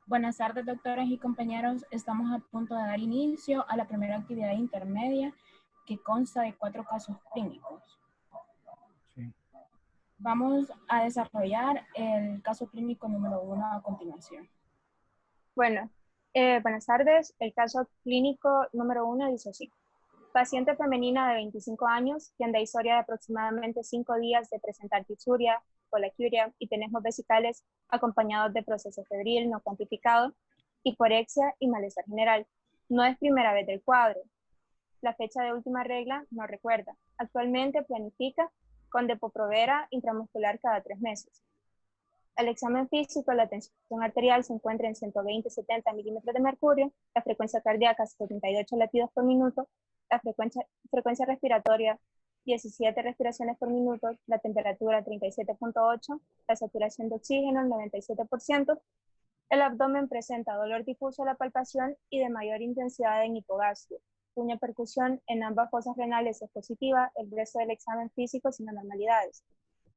Buenas tardes, doctoras y compañeros. Estamos a punto de dar inicio a la primera actividad intermedia que consta de 4 casos clínicos. Sí. Vamos a desarrollar el caso clínico número 1 a continuación. Bueno, buenas tardes. El caso clínico número 1 dice así. Paciente femenina de 25 años, quien da historia de aproximadamente 5 días de presentar disuria, colaquiuria y tenesmos vesicales acompañados de proceso febril no cuantificado, hiporexia y malestar general. No es primera vez del cuadro. La fecha de última regla no recuerda. Actualmente planifica con Depo-Provera intramuscular cada 3 meses. El examen físico, la tensión arterial se encuentra en 120-70 milímetros de mercurio, la frecuencia cardíaca 78 latidos por minuto, la frecuencia respiratoria 17 respiraciones por minuto, la temperatura 37.8, la saturación de oxígeno 97%, el abdomen presenta dolor difuso a la palpación y de mayor intensidad en hipogastrio. Una percusión en ambas fosas renales es positiva, el resto del examen físico sin anormalidades.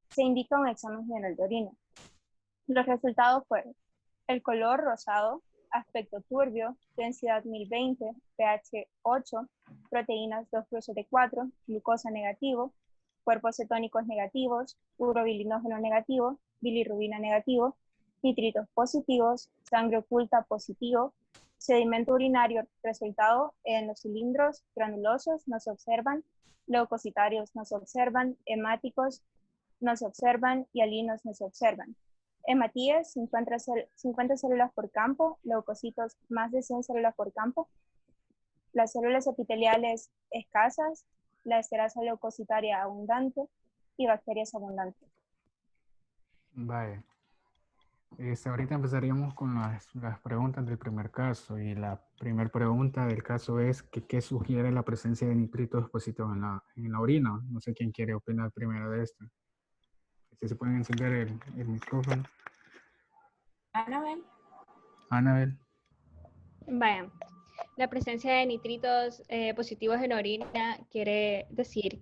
Se indica un examen general de orina. Los resultados fueron el color rosado, aspecto turbio, densidad 1020, pH 8, proteínas 2+4, glucosa negativo, cuerpos cetónicos negativos, urobilinógeno negativo, bilirrubina negativo, nitritos positivos, sangre oculta positivo, sedimento urinario resultado en los cilindros granulosos no se observan, leucocitarios no se observan, hemáticos no se observan y alinos no se observan. Hematíes, 50 células por campo, leucocitos más de 100 células por campo, las células epiteliales escasas, la esterasa leucocitaria abundante y bacterias abundantes. Vale. Ahorita empezaríamos con las preguntas del primer caso y la primera pregunta del caso es que ¿qué sugiere la presencia de nitritos positivos en la orina? No sé quién quiere opinar primero de esto. ¿Se pueden encender el micrófono? Anabel. Vaya, la presencia de nitritos positivos en orina quiere decir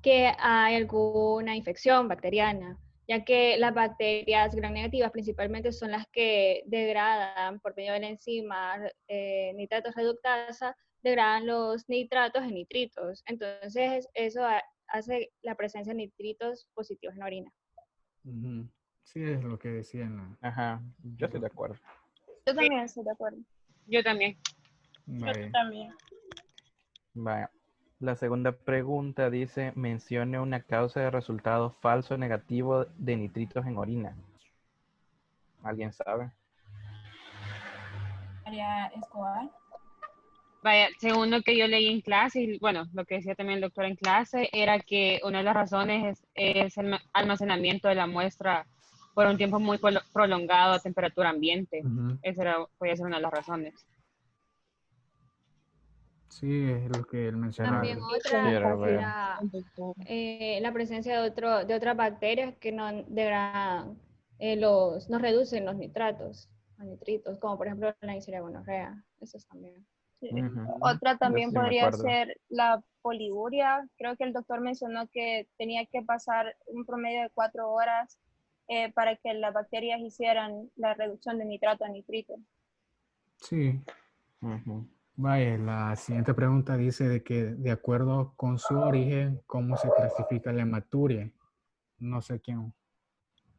que hay alguna infección bacteriana, ya que las bacterias gram negativas principalmente son las que degradan por medio de la enzima nitratos reductasa, degradan los nitratos en nitritos. Entonces eso hace la presencia de nitritos positivos en orina. Sí, es lo que decían. Ajá, yo estoy de acuerdo. Yo también estoy de acuerdo. Yo también. Vale. Yo también. Vaya. La segunda pregunta dice, mencione una causa de resultado falso o negativo de nitritos en orina. ¿Alguien sabe? María Escobar. Vaya, según lo que yo leí en clase, y bueno, lo que decía también el doctor en clase, era que una de las razones es el almacenamiento de la muestra por un tiempo muy prolongado a temperatura ambiente. Esa podía ser una de las razones. Sí, es lo que él mencionaba. También otra Sí, era la presencia de otras bacterias que no degradan, no reducen los nitritos, como por ejemplo la Neisseria gonorrea. Eso también. Sí. Ujú. Otra también Yo sí me podría acuerdo. ser la poliuria. Creo que el doctor mencionó que tenía que pasar un promedio de 4 horas para que las bacterias hicieran la reducción de nitrato a nitrito. Sí. Ujú. Vaya, la siguiente pregunta dice de que de acuerdo con su origen, ¿cómo se clasifica la hematuria? No sé quién.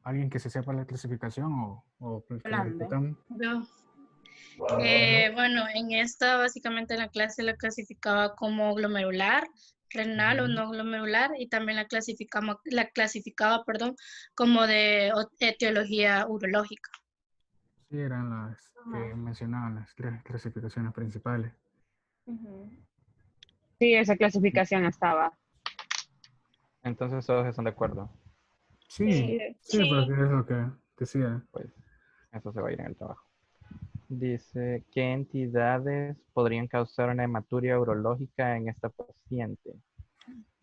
¿Alguien que se sepa la clasificación o que la repitamos? Yo. Bueno, en esta básicamente la clase la clasificaba como glomerular, renal o no glomerular y también la clasificaba, como de etiología urológica. Sí, eran las que mencionaban las clasificaciones principales. Sí, esa clasificación estaba. Entonces todos están de acuerdo. Sí, porque es lo que decía. Pues eso se va a ir en el trabajo. Dice, ¿qué entidades podrían causar una hematuria urológica en esta paciente?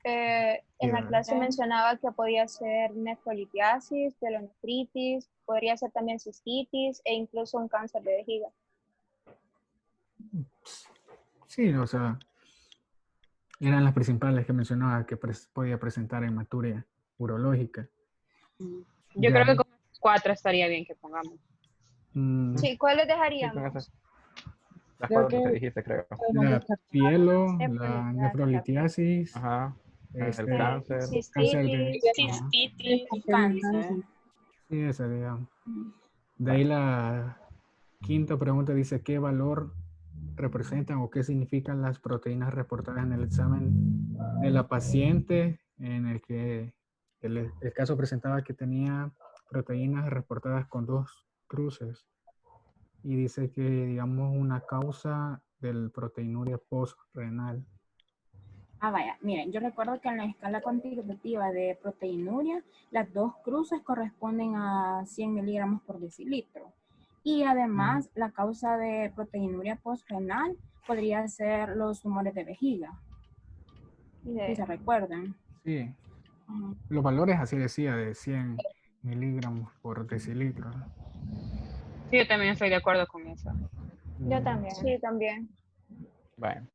En la clase mencionaba que podía ser nefrolitiasis, pielonefritis, podría ser también cistitis e incluso un cáncer de vejiga. Sí, o sea, eran las principales que mencionaba que podía presentar hematuria urológica. Yo creo que con 4 estaría bien que pongamos. Sí, ¿cuáles Sí, con dejaríamos? esas. Las Creo cuatro que que dijiste, creo. podemos La descartar. pielo, la Nefrolitiasis, nefrolitiasis, Ajá. El cáncer. cáncer de... Cistitis. ajá. Cistitis. Y cáncer. Sí, esa, digamos. De ahí la quinta pregunta dice, ¿qué valor representan o qué significan las proteínas reportadas en el examen de la paciente en el que el caso presentaba que tenía proteínas reportadas con 2 cruces y dice que, digamos, una causa del proteinuria postrenal. Ah, vaya, miren, yo recuerdo que en la escala cuantitativa de proteinuria, las 2 cruces corresponden a 100 miligramos por decilitro. Y además, la causa de proteinuria postrenal podría ser los tumores de vejiga, si se recuerdan. Sí, Ujú. los valores así decía, de 100 miligramos por decilitro. Sí, yo también estoy de acuerdo con eso. Yo también. Sí, también. Bueno.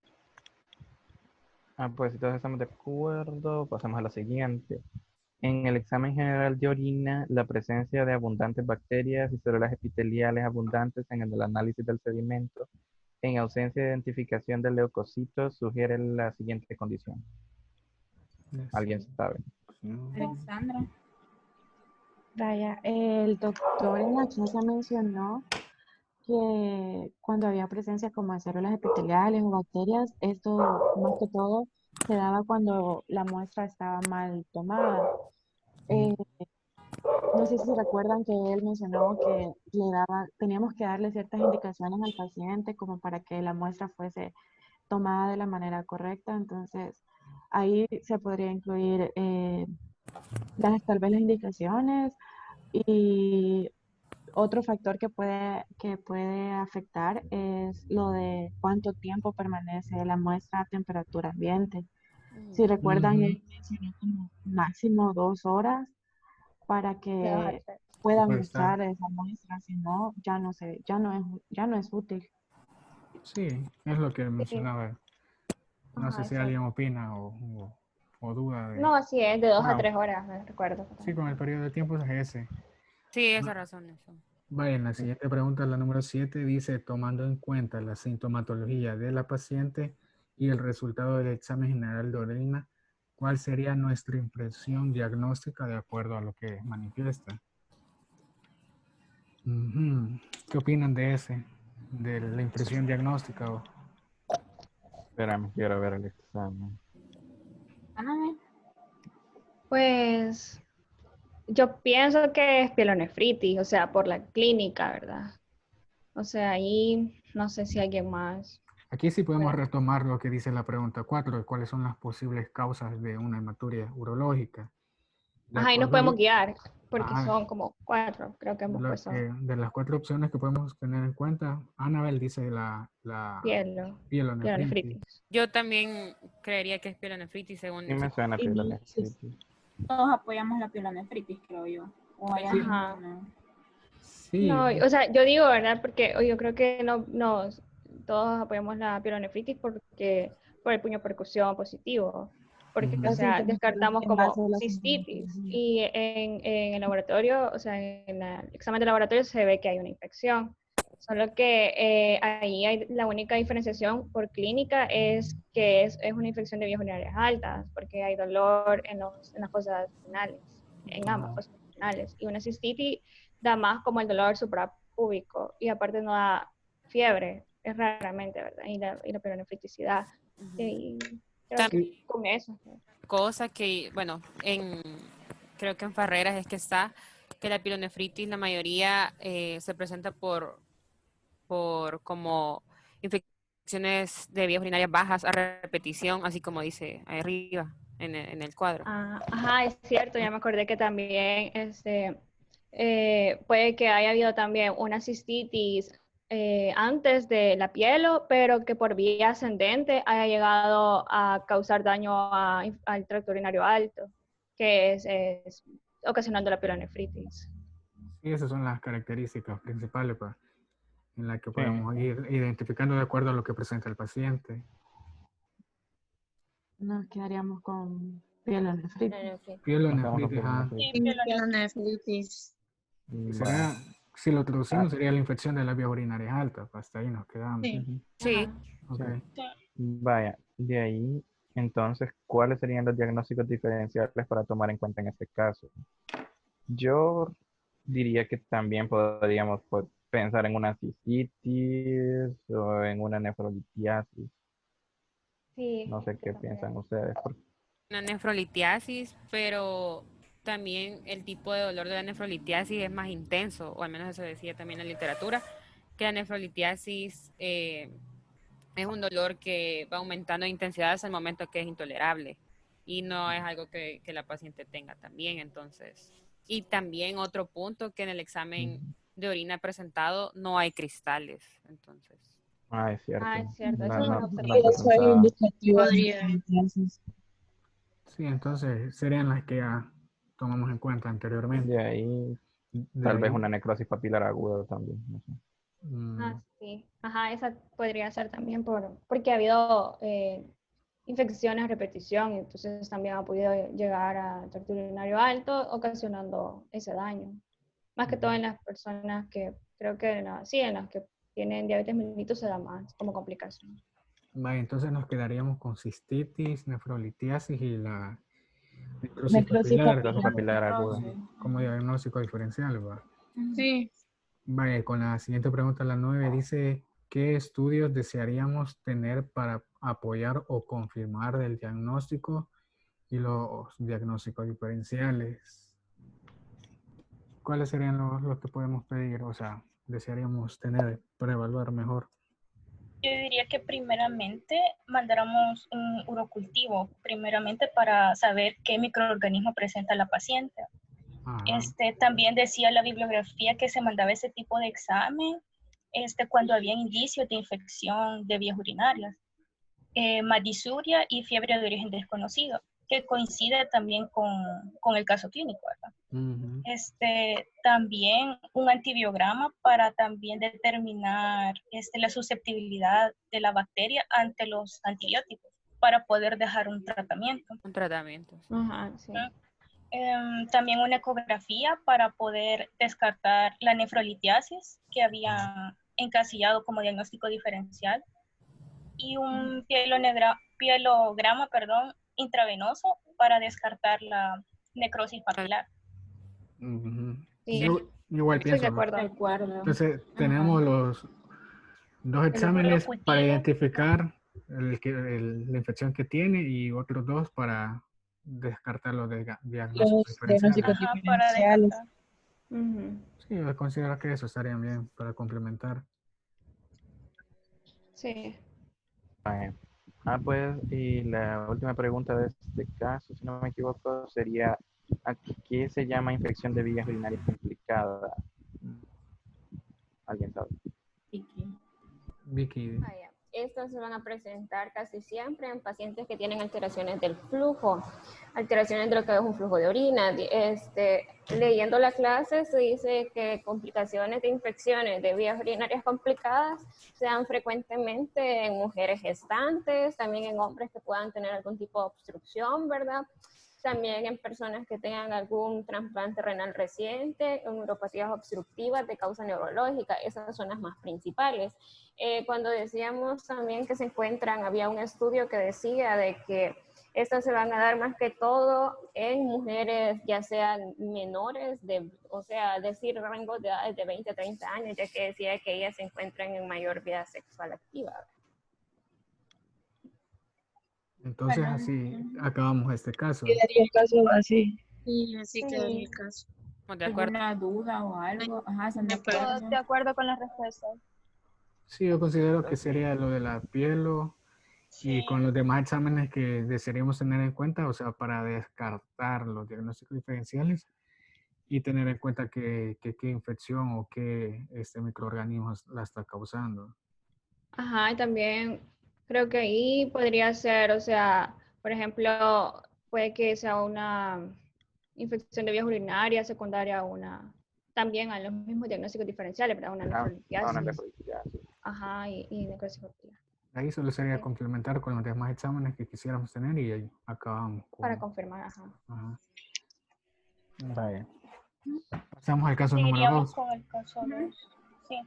Pues si todos estamos de acuerdo, pasamos a la siguiente. En el examen general de orina, la presencia de abundantes bacterias y células epiteliales abundantes en el análisis del sedimento, en ausencia de identificación de leucocitos, sugiere la siguiente condición. ¿Alguien sabe? Alexandra. Vaya, el doctor en la clase mencionó que cuando había presencia como de células epiteliales o bacterias, esto más que todo se daba cuando la muestra estaba mal tomada. Eh, no sé si recuerdan que él mencionó que teníamos que darle ciertas indicaciones al paciente como para que la muestra fuese tomada de la manera correcta. Entonces, ahí se podría incluir tal vez las indicaciones y otro factor que puede afectar es lo de cuánto tiempo permanece la muestra a temperatura ambiente. Si recuerdan, él mencionó como máximo 2 horas para que puedan Puede estar. usar esa muestra, si no, ya no es útil. Sí, es lo que mencionaba. No sé Ajá, si exacto. alguien opina o duda de... No, así es, de 2 a No. 3 horas, me recuerdo. Sí, con el periodo de tiempo es ese. Sí, esa razón. Eso. Vaya, en la siguiente pregunta, la número 7, dice, tomando en cuenta la sintomatología de la paciente y el resultado del examen general de orina, ¿cuál sería nuestra impresión diagnóstica de acuerdo a lo que manifiesta? ¿Qué opinan de ese? De la impresión diagnóstica. Espérame, quiero ver el examen. Ana, Pues yo pienso que es pielonefritis, o sea, por la clínica, ¿verdad? O sea, ahí no sé si alguien más. Aquí sí podemos Bueno. retomar lo que dice la pregunta 4, de cuáles son las posibles causas de una hematuria urológica. De Ajá, ahí nos acuerdo a podemos guiar, porque ajá, son como 4, creo que hemos puesto de las 4 opciones que podemos tener en cuenta, Anabel dice la pielonefritis. pielonefritis. Yo también creería que es pielonefritis según Sí me suena Y pielonefritis. todos apoyamos la pielonefritis, creo yo. O hay alguien Ajá. que no. Sí, No, o sea, yo digo, ¿verdad? Porque yo creo que todos apoyamos la pielonefritis porque por el puño percusión positivo. Porque, o la sea, sintomatología descartamos en base como a la cistitis sintomatología. y en el laboratorio, o sea, en el examen de laboratorio se ve que hay una infección. Solo que ahí hay la única diferenciación por clínica es que es una infección de vías urinarias altas, porque hay dolor en las fosas renales, en ambas fosas renales. Y una cistitis da más como el dolor suprapúbico y aparte no da fiebre, es raramente, ¿verdad? Y la pielonefriticidad. Y creo que con eso. Cosa que, bueno, creo que en Farreras es que está, que la pielonefritis, la mayoría se presenta por como infecciones de vías urinarias bajas a repetición, así como dice ahí arriba en el cuadro. Ajá, es cierto, ya me acordé que también puede que haya habido también una cistitis antes de la pielo, pero que por vía ascendente haya llegado a causar daño al tracto urinario alto, que es ocasionando la pielonefritis. sí, esas son las características principales en las que Sí. podemos ir identificando de acuerdo a lo que presenta el paciente. Nos quedaríamos con pielonefritis. Pielonefritis, Estamos con ajá. pielonefritis. Sí, pielonefritis. ¿Será, si lo traducimos sería la infección de las vías urinarias altas, hasta ahí nos quedamos. Sí. Ujú. Sí. Ajá. Ok. Vaya, de ahí, entonces, ¿cuáles serían los diagnósticos diferenciales para tomar en cuenta en este caso? Yo diría que también podríamos pues, pensar en una cistitis o en una nefrolitiasis. Sí, No sé yo qué piensan también. ustedes. Una nefrolitiasis, pero también el tipo de dolor de la nefrolitiasis es más intenso, o al menos eso decía también en la literatura, que la nefrolitiasis es un dolor que va aumentando de intensidad hasta el momento que es intolerable y no es algo que la paciente tenga también, entonces. Y también otro punto que en el examen de orina presentado no hay cristales, entonces. Ah, es Ah, cierto. es cierto, esa No, es no, buena no había Eso es observación. pensado. indicativo de Podría. entonces. Sí, entonces serían las que ya tomamos en cuenta anteriormente. De ahí, De tal vez ahí, una necrosis papilar aguda también. No sé. Ah, mm, sí. Ajá, esa podría ser también porque ha habido infecciones a repetición, entonces también ha podido llegar a tracto urinario alto, ocasionando ese daño. Más que todo en las personas que creo que sí, en las que tienen diabetes mellitus se da más como complicación. vale, entonces nos quedaríamos con cistitis, nefrolitiasis y la necrosis Necrosis papilar Necrosis papilar. papilar aguda. como diagnóstico diferencial. Va. Sí. Vaya, con la siguiente pregunta, la 9 dice, ¿qué estudios desearíamos tener para apoyar o confirmar el diagnóstico y los diagnósticos diferenciales? ¿Cuáles serían los que podemos pedir? O sea, desearíamos tener para evaluar mejor. Yo diría que primeramente mandáramos un urocultivo, primeramente para saber qué microorganismo presenta la paciente. Ajá. También decía la bibliografía que se mandaba ese tipo de examen cuando había indicios de infección de vías urinarias, madisuria y fiebre de origen desconocido, que coincide también con el caso clínico, ¿verdad? Ujú. También un antibiograma para también determinar la susceptibilidad de la bacteria ante los antibióticos para poder dejar un tratamiento. Un tratamiento. Sí. Ajá, sí. También una ecografía para poder descartar la nefrolitiasis que había encasillado como diagnóstico diferencial y un pielograma intravenoso para descartar la necrosis papilar. Ujú. Sí, Yo igual estoy de pienso, ¿no? acuerdo. De acuerdo. Entonces, Ajá. tenemos los dos El exámenes urocultivo. para identificar la infección que tiene y otros dos para descartar los diagnósticos Los diagnósticos diferenciales. Para diferenciales. descartar. Ujú. Sí, yo considero que eso estaría bien para complementar. Sí. Vaya. Pues, y la última pregunta de este caso, si no me equivoco, sería, ¿a qué se llama infección de vías urinarias complicada? ¿Alguien sabe? Vicky, Vaya, estos se van a presentar casi siempre en pacientes que tienen alteraciones del flujo, alteraciones de lo que es un flujo de orina. Leyendo la clase se dice que complicaciones de infecciones de vías urinarias complicadas se dan frecuentemente en mujeres gestantes, también en hombres que puedan tener algún tipo de obstrucción, ¿verdad? También en personas que tengan algún trasplante renal reciente, en neuropatías obstructivas de causa neurológica, esas son las más principales. Cuando decíamos también que se encuentran, había un estudio que decía de que estas se van a dar más que todo en mujeres ya sean menores, o sea, decir rangos de edades de 20 a 30 años, ya que decía que ellas se encuentran en mayor vida sexual activa. entonces así acabamos este caso. Quedaría el caso así. Y así quedaría Sí. el caso. Estamos de acuerdo. ¿Alguna duda o algo? Ajá, ¿están de De acuerdo. acuerdo? De acuerdo con las respuestas. Sí, yo considero que sería lo de la piel y con los demás exámenes que desearíamos tener en cuenta, o sea, para descartar los diagnósticos diferenciales y tener en cuenta qué infección o qué microorganismo la está causando. Ajá, y también creo que ahí podría ser, o sea, por ejemplo, puede que sea una infección de vías urinarias secundaria a también a los mismos diagnósticos diferenciales, ¿verdad? Una Una nefrolitiasis, nefrolitiasis. ajá, y necrosis papilar. Ahí solo sería Sí, complementar con los demás exámenes que quisiéramos tener y ahí acabamos para con... confirmar, ajá. Ajá. Vaya. Pasamos al caso número Seguiríamos 2. con el caso 2. Sí.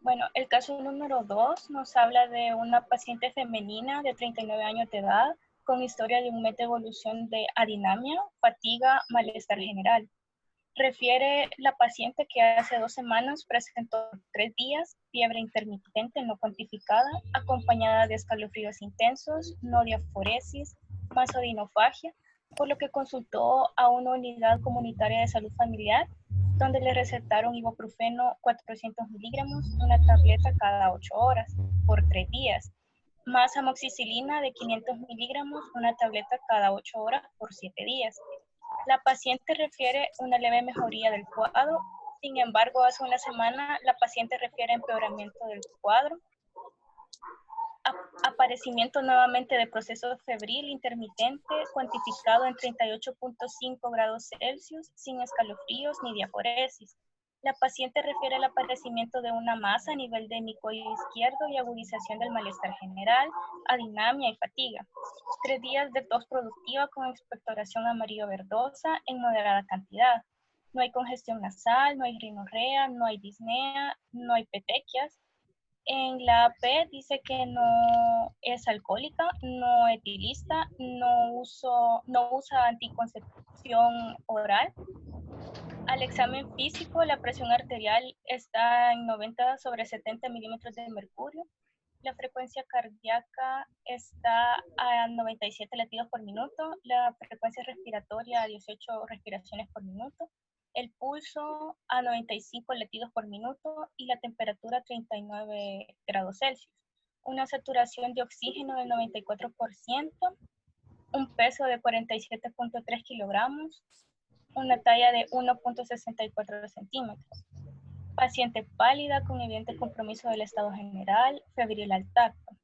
Bueno, el caso número 2 nos habla de una paciente femenina de 39 años de edad con historia de un mes de evolución de adinamia, fatiga, malestar general. Refiere la paciente que hace 2 semanas presentó 3 días fiebre intermitente no cuantificada, acompañada de escalofríos intensos, no diaforesis, vasodinofagia, por lo que consultó a una unidad comunitaria de salud familiar, donde le recetaron ibuprofeno 400 miligramos, una tableta cada 8 horas, por 3 días, más amoxicilina de 500 miligramos, una tableta cada 8 horas, por 7 días. La paciente refiere una leve mejoría del cuadro, sin embargo, hace una semana la paciente refiere empeoramiento del cuadro, aparecimiento nuevamente de proceso febril intermitente cuantificado en 38.5 grados Celsius, sin escalofríos ni diaforesis. La paciente refiere el aparecimiento de una masa a nivel de hemicoide izquierdo y agudización del malestar general, adinamia y fatiga. 3 días de tos productiva con expectoración amarillo verdosa en moderada cantidad. No hay congestión nasal, no hay rinorrea, no hay disnea, no hay petequias. En la AP dice que no es alcohólica, no etilista, no usa anticoncepción oral. Al examen físico, la presión arterial está en 90/70 milímetros de mercurio. La frecuencia cardíaca está a 97 latidos por minuto. La frecuencia respiratoria a 18 respiraciones por minuto. El pulso a 95 latidos por minuto y la temperatura a 39 grados Celsius. Una saturación de oxígeno del 94%, un peso de 47.3 kilogramos, una talla de 1.64 centímetros. Paciente pálida con evidente compromiso del estado general, febril al tacto.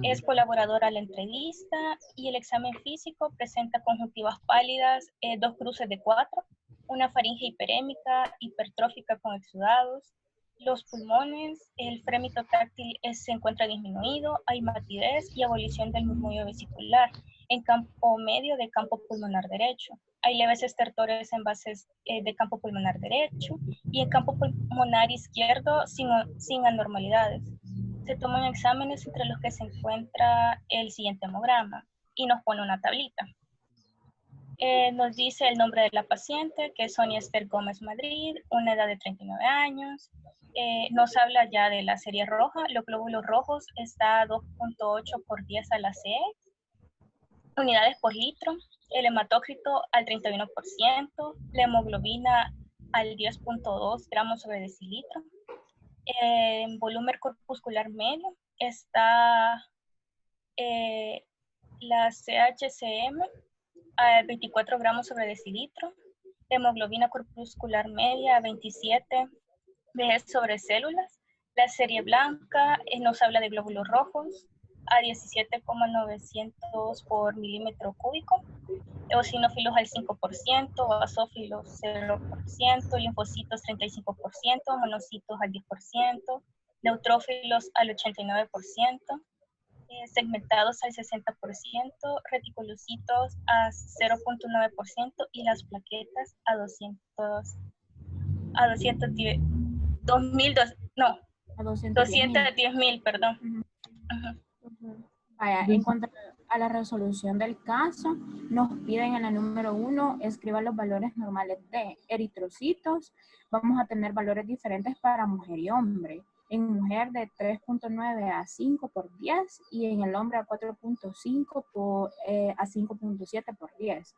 Es colaboradora a la entrevista y el examen físico presenta conjuntivas pálidas, 2 cruces de 4, una faringe hiperémica, hipertrófica con exudados. Los pulmones, el frémito táctil se encuentra disminuido, hay matidez y abolición del murmullo vesicular en campo medio de campo pulmonar derecho. Hay leves estertores en bases de campo pulmonar derecho y en campo pulmonar izquierdo sin anormalidades. Se toman exámenes entre los que se encuentra el siguiente hemograma y nos pone una tablita. Nos dice el nombre de la paciente, que es Sonia Esther Gómez Madrid, una edad de 39 años. Nos habla ya de la serie roja, los glóbulos rojos está a 2.8 por 10 a la 6 unidades por litro, el hematócrito al 31%, la hemoglobina al 10.2 gramos sobre decilitro. En volumen corpuscular medio está la CHCM a 24 gramos sobre decilitro, hemoglobina corpuscular media a 27 vg sobre células. La serie blanca nos habla de glóbulos rojos a 17,900 por milímetro cúbico, eosinófilos al 5%, basófilos 0%, linfocitos 35%, monocitos al 10%, neutrófilos al 89%, segmentados al 60%, reticulocitos a 0.9% y las plaquetas a 210.000, perdón. Vaya, en cuanto a la resolución del caso, nos piden en la número 1, escriba los valores normales de eritrocitos. Vamos a tener valores diferentes para mujer y hombre. En mujer de 3.9 a 5 por 10 y en el hombre a 4.5 a 5.7 por 10.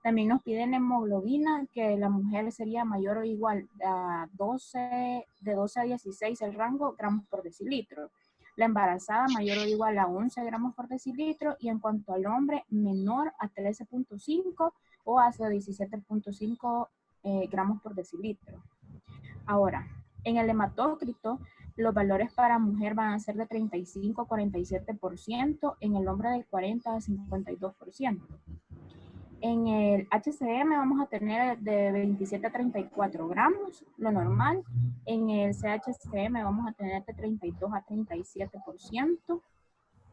También nos piden hemoglobina, que la mujer sería mayor o igual a de 12 a 16 el rango, gramos por decilitro. La embarazada mayor o igual a 11 gramos por decilitro y en cuanto al hombre menor a 13.5 o hasta 17.5 gramos por decilitro. Ahora, en el hematócrito, los valores para mujer van a ser de 35 a 47%, en el hombre de 40 a 52%. En el HCM vamos a tener de 27 a 34 gramos, lo normal. En el CHCM vamos a tener de 32 a 37%.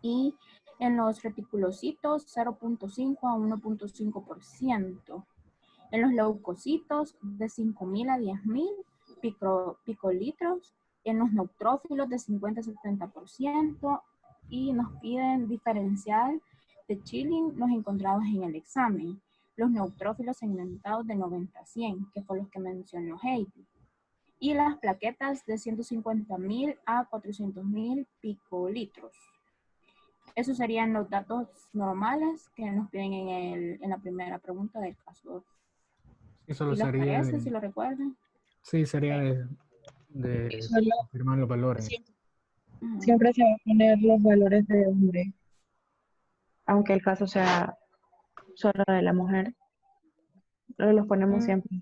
Y en los reticulocitos 0.5 a 1.5%. En los leucocitos de 5.000 a 10.000 picolitros, en los neutrófilos de 50 a 70%, y nos piden diferencial de chilling los encontrados en el examen. Los neutrófilos segmentados de 90 a 100, que fue los que mencionó Heidi. Y las plaquetas de 150.000 a 400.000 picolitros. Esos serían los datos normales que nos piden en la primera pregunta del caso 2. Sí, solo ¿Y les sería parece, si lo recuerdan? Sí, sería de Solo- confirmar los valores. Siempre se va a poner los valores de hombre, aunque el caso sea solo de la mujer. Los ponemos siempre.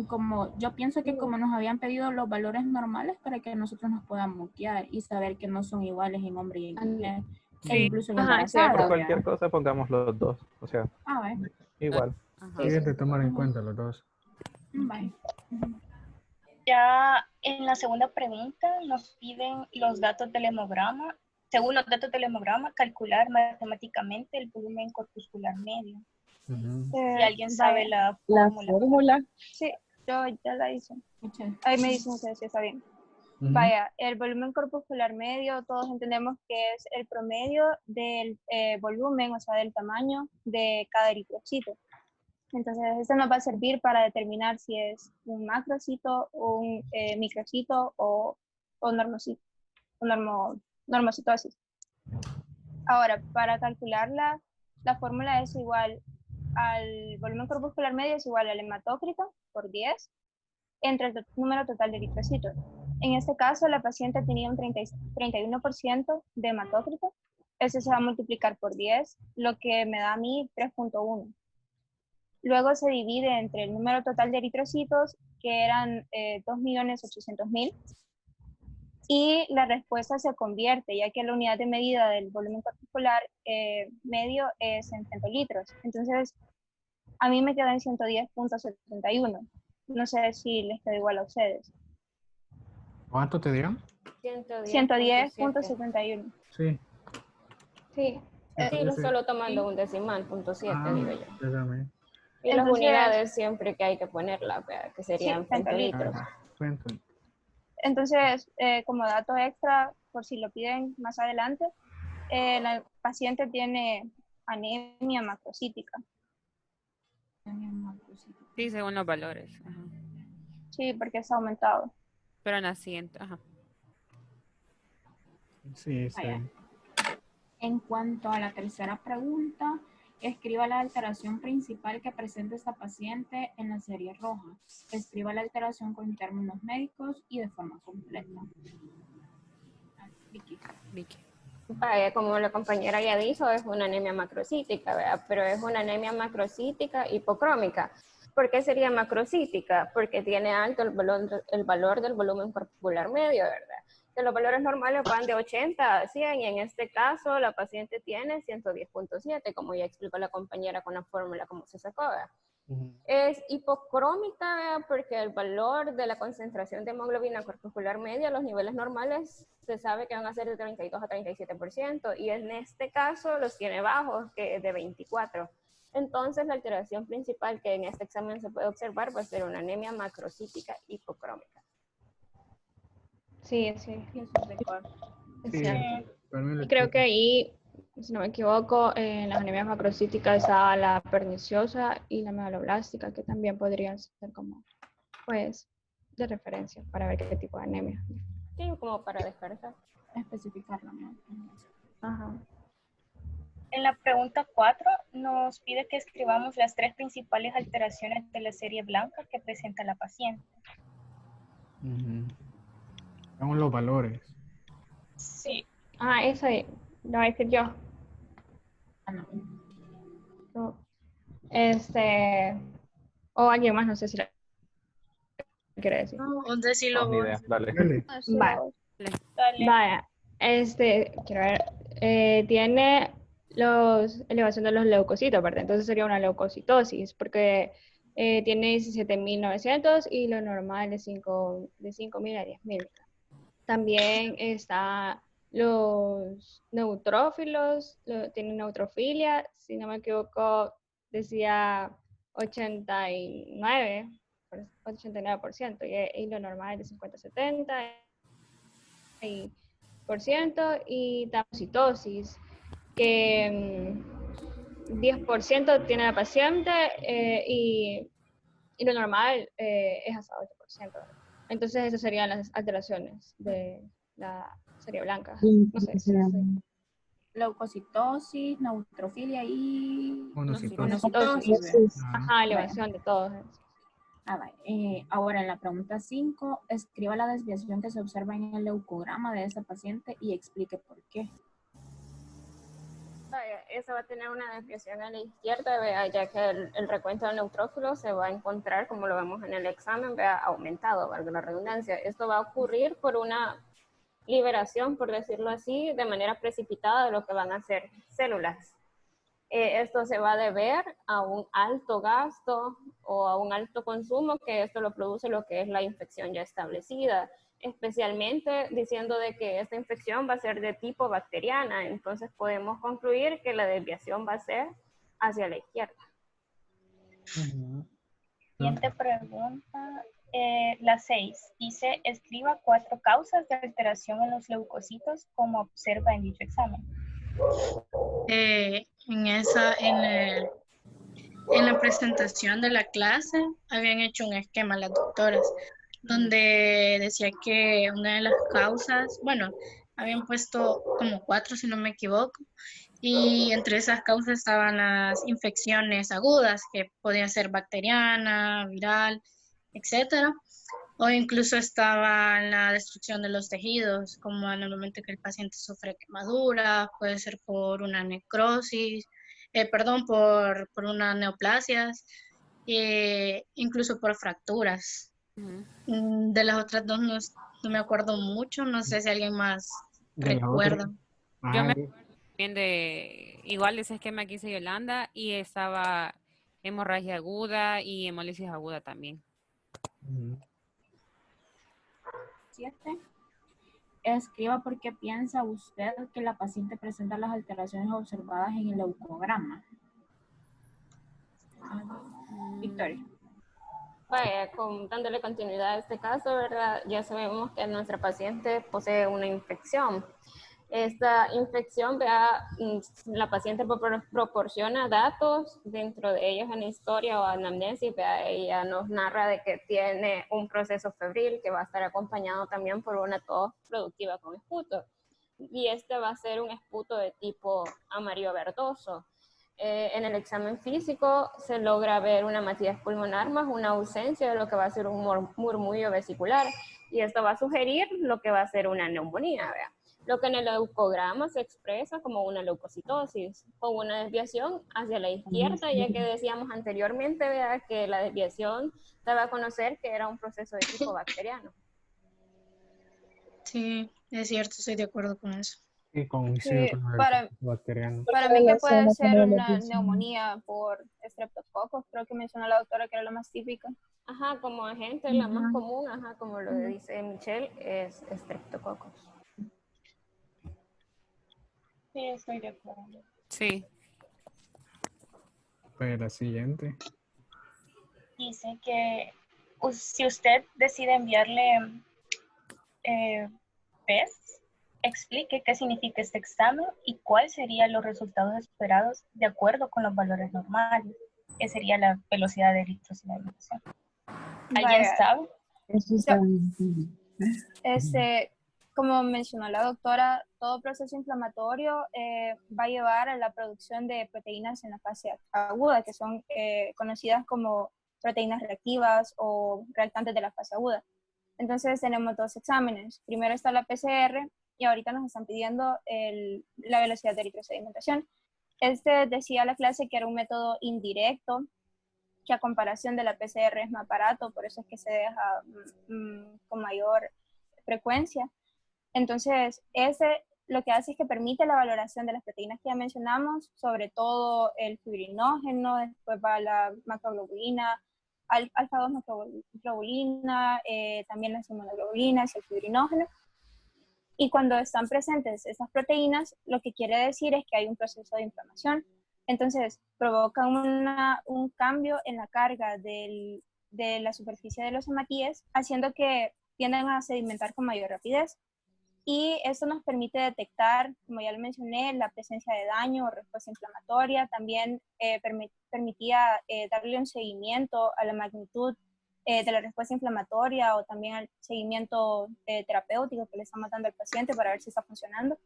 Como yo pienso que como nos habían pedido los valores normales para que nosotros nos podamos guiar y saber que no son iguales en hombre y en mujer, e Sí. incluso en Ajá, embarazada. Por cierto. cualquier cosa pongamos los dos. O sea, Bueno. igual. Ajá. Sí, es de tomar en cuenta los dos. Bye. Ya en la segunda pregunta nos piden los datos del hemograma. Según los datos del hemograma, calcular matemáticamente el volumen corpuscular medio. Si alguien sabe la La fórmula. fórmula. Sí, yo ya la hice. Muchas. Ahí me dicen que sí está bien. Vaya, el volumen corpuscular medio, todos entendemos que es el promedio del volumen, o sea, del tamaño de cada eritrocito. Entonces, esto nos va a servir para determinar si es un macrocito, un microcito o normocito, o normocitosis. Ahora, para calcularla, la fórmula es igual al volumen corpuscular medio, es igual al hematócrito por 10 entre el número total de eritrocitos. En este caso, la paciente tenía un 31% de hematócrito. Eso se va a multiplicar por 10, lo que me da a mí 3.1. Luego se divide entre el número total de eritrocitos, que eran 2.800.000, y la respuesta se convierte, ya que la unidad de medida del volumen corpuscular medio es en centilitros. Entonces, a mí me queda en 110.71. No sé si les queda igual a ustedes. ¿Cuánto te dieron? 110.71. Sí. Sí, sí, solo tomando un decimal, punto 7, digo yo. Yo también. Y las Entonces, unidades siempre que hay que ponerlas, que serían Sí, centilitros. centilitros. Entonces, como dato extra, por si lo piden más adelante, la paciente tiene anemia macrocítica. Sí, según los valores. Ajá. Sí, porque es aumentado. Pero naciente. Ajá. Sí, sí. Vaya. En cuanto a la tercera pregunta, escriba la alteración principal que presenta esta paciente en la serie roja. Escriba la alteración con términos médicos y de forma completa. Vicky. Vaya, como la compañera ya dijo, es una anemia macrocítica, ¿verdad? Pero es una anemia macrocítica hipocrómica. ¿Por qué sería macrocítica? Porque tiene alto el valor del volumen corpuscular medio, ¿verdad? Que los valores normales van de 80 a 100 y en este caso la paciente tiene 110.7, como ya explicó la compañera con la fórmula como se sacó, ¿verdad? Es hipocrómica, ¿verdad? Porque el valor de la concentración de hemoglobina corpuscular media, los niveles normales, se sabe que van a ser de 32 a 37%, y en este caso los tiene bajos, que es de 24. Entonces, la alteración principal que en este examen se puede observar va a ser una anemia macrocítica hipocrómica. Sí. Eso es mejor. Es Sí, cierto. pero Y creo que ahí, si no me equivoco, en las anemias macrocíticas está la perniciosa y la megaloblástica, que también podrían ser como, pues, de referencia para ver qué tipo de anemia. Sí, como para descartar. Especificarlo, ¿no? Ajá. En la pregunta 4 nos pide que escribamos las 3 principales alteraciones de la serie blanca que presenta la paciente. Son los valores. Sí. Ah, eso lo voy a decir yo. No. O alguien más, no sé si lo quiere decir. No, decirlo No, ni vos. idea. Dale. Vaya. Dale. Vaya, quiero ver, tiene elevación de los leucocitos, ¿verdad? Entonces sería una leucocitosis, porque tiene 17.900 y lo normal es de 5.000 a 10.000. También está los neutrófilos, tienen neutrofilia, si no me equivoco, decía 89%, y lo normal es de 50-70%, y tamocitosis, que 10% tiene la paciente, y lo normal es hasta 8%. Entonces esas serían las alteraciones de la serie blanca. No sé si Leucocitosis, neutrofilia y Monocitosis. monocitosis. Ajá, elevación de todos. Ahora en la pregunta 5, escriba la desviación que se observa en el leucograma de esta paciente y explique por qué. Esa va a tener una desviación a la izquierda, vea, ya que el recuento del neutrófilo se va a encontrar, como lo vemos en el examen, vea, aumentado, valga la redundancia. Esto va a ocurrir por una liberación, por decirlo así, de manera precipitada de lo que van a ser células. Esto se va a deber a un alto gasto o a un alto consumo, que esto lo produce lo que es la infección ya establecida, especialmente diciendo de que esta infección va a ser de tipo bacteriana. Entonces podemos concluir que la desviación va a ser hacia la izquierda. Siguiente pregunta, la 6. Dice, escriba 4 causas de alteración en los leucocitos como observa en dicho examen. En la presentación de la clase habían hecho un esquema las doctoras donde decía que una de las causas, bueno, habían puesto como 4 si no me equivoco, y entre esas causas estaban las infecciones agudas que podían ser bacteriana, viral, etcétera. O incluso estaba la destrucción de los tejidos, como normalmente que el paciente sufre quemadura, puede ser por una necrosis, por una neoplasias, incluso por fracturas. De las otras dos no me acuerdo mucho, no sé si alguien más recuerda. Yo me acuerdo también de, igual de ese esquema que hizo Yolanda, y estaba hemorragia aguda y hemólisis aguda también. 7. Escriba por qué piensa usted que la paciente presenta las alteraciones observadas en el leucograma. Victoria. Vaya, dándole continuidad a este caso, ¿verdad? Ya sabemos que nuestra paciente posee una infección. Esta infección, vea, la paciente proporciona datos, dentro de ellos en historia o anamnesis, vea, ella nos narra de que tiene un proceso febril que va a estar acompañado también por una tos productiva con esputo. Y este va a ser un esputo de tipo amarillo verdoso. En el examen físico se logra ver una matidez pulmonar más una ausencia de lo que va a ser un murmullo vesicular, y esto va a sugerir lo que va a ser una neumonía, ¿vea? Lo que en el leucograma se expresa como una leucocitosis, con una desviación hacia la izquierda, ya que decíamos anteriormente, ¿vea?, que la desviación daba a conocer que era un proceso de tipo bacteriano. Sí, es cierto, estoy de acuerdo con eso. Y coincido con el bacteriano. Para mí que puede ser una neumonía por estreptococos, creo que mencionó la doctora que era la más típica. Ajá, como agente, la más común, ajá, como lo dice Michelle, es estreptococos. Sí, estoy de acuerdo. Sí. Pues la siguiente. Dice que si usted decide enviarle PES, explique qué significa este examen y cuáles serían los resultados esperados de acuerdo con los valores normales, que sería la velocidad de eritrosilarización. ¿Alguien sabe? Como mencionó la doctora, todo proceso inflamatorio va a llevar a la producción de proteínas en la fase aguda, que son conocidas como proteínas reactivas o reactantes de la fase aguda. Entonces tenemos 2 exámenes. Primero está la PCR y ahorita nos están pidiendo la velocidad de eritrosedimentación. Decía la clase que era un método indirecto, que a comparación de la PCR es más barato, por eso es que se deja con mayor frecuencia. Entonces, lo que hace es que permite la valoración de las proteínas que ya mencionamos, sobre todo el fibrinógeno, después va la macroglobulina, alfa-2 macroglobulina, también las inmunoglobulinas y el fibrinógeno. Y cuando están presentes esas proteínas, lo que quiere decir es que hay un proceso de inflamación. Entonces, provocan un cambio en la carga de la superficie de los hematíes, haciendo que tiendan a sedimentar con mayor rapidez. Y esto nos permite detectar, como ya lo mencioné, la presencia de daño o respuesta inflamatoria. También permitía darle un seguimiento a la magnitud de la respuesta inflamatoria o también al seguimiento terapéutico que le está matando al paciente para ver si está funcionando.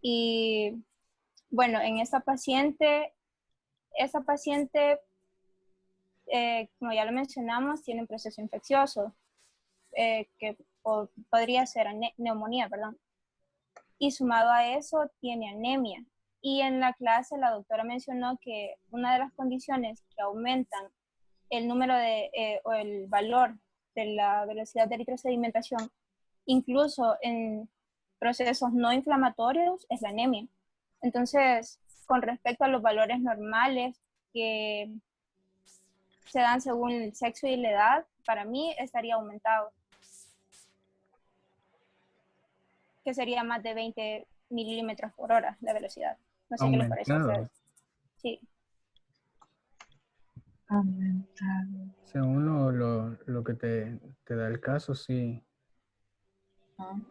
Y bueno, en esta paciente, como ya lo mencionamos, tiene un proceso infeccioso que podría ser neumonía, perdón. Y sumado a eso, tiene anemia. Y en la clase la doctora mencionó que una de las condiciones que aumentan el número o el valor de la velocidad de eritrosedimentación, incluso en procesos no inflamatorios, es la anemia. Entonces, con respecto a los valores normales que se dan según el sexo y la edad, para mí estaría aumentado, que sería más de 20 milímetros por hora la velocidad. No sé qué les parece a Aumentado. ustedes. Sí. Aumentado. Según lo que te da el caso, sí.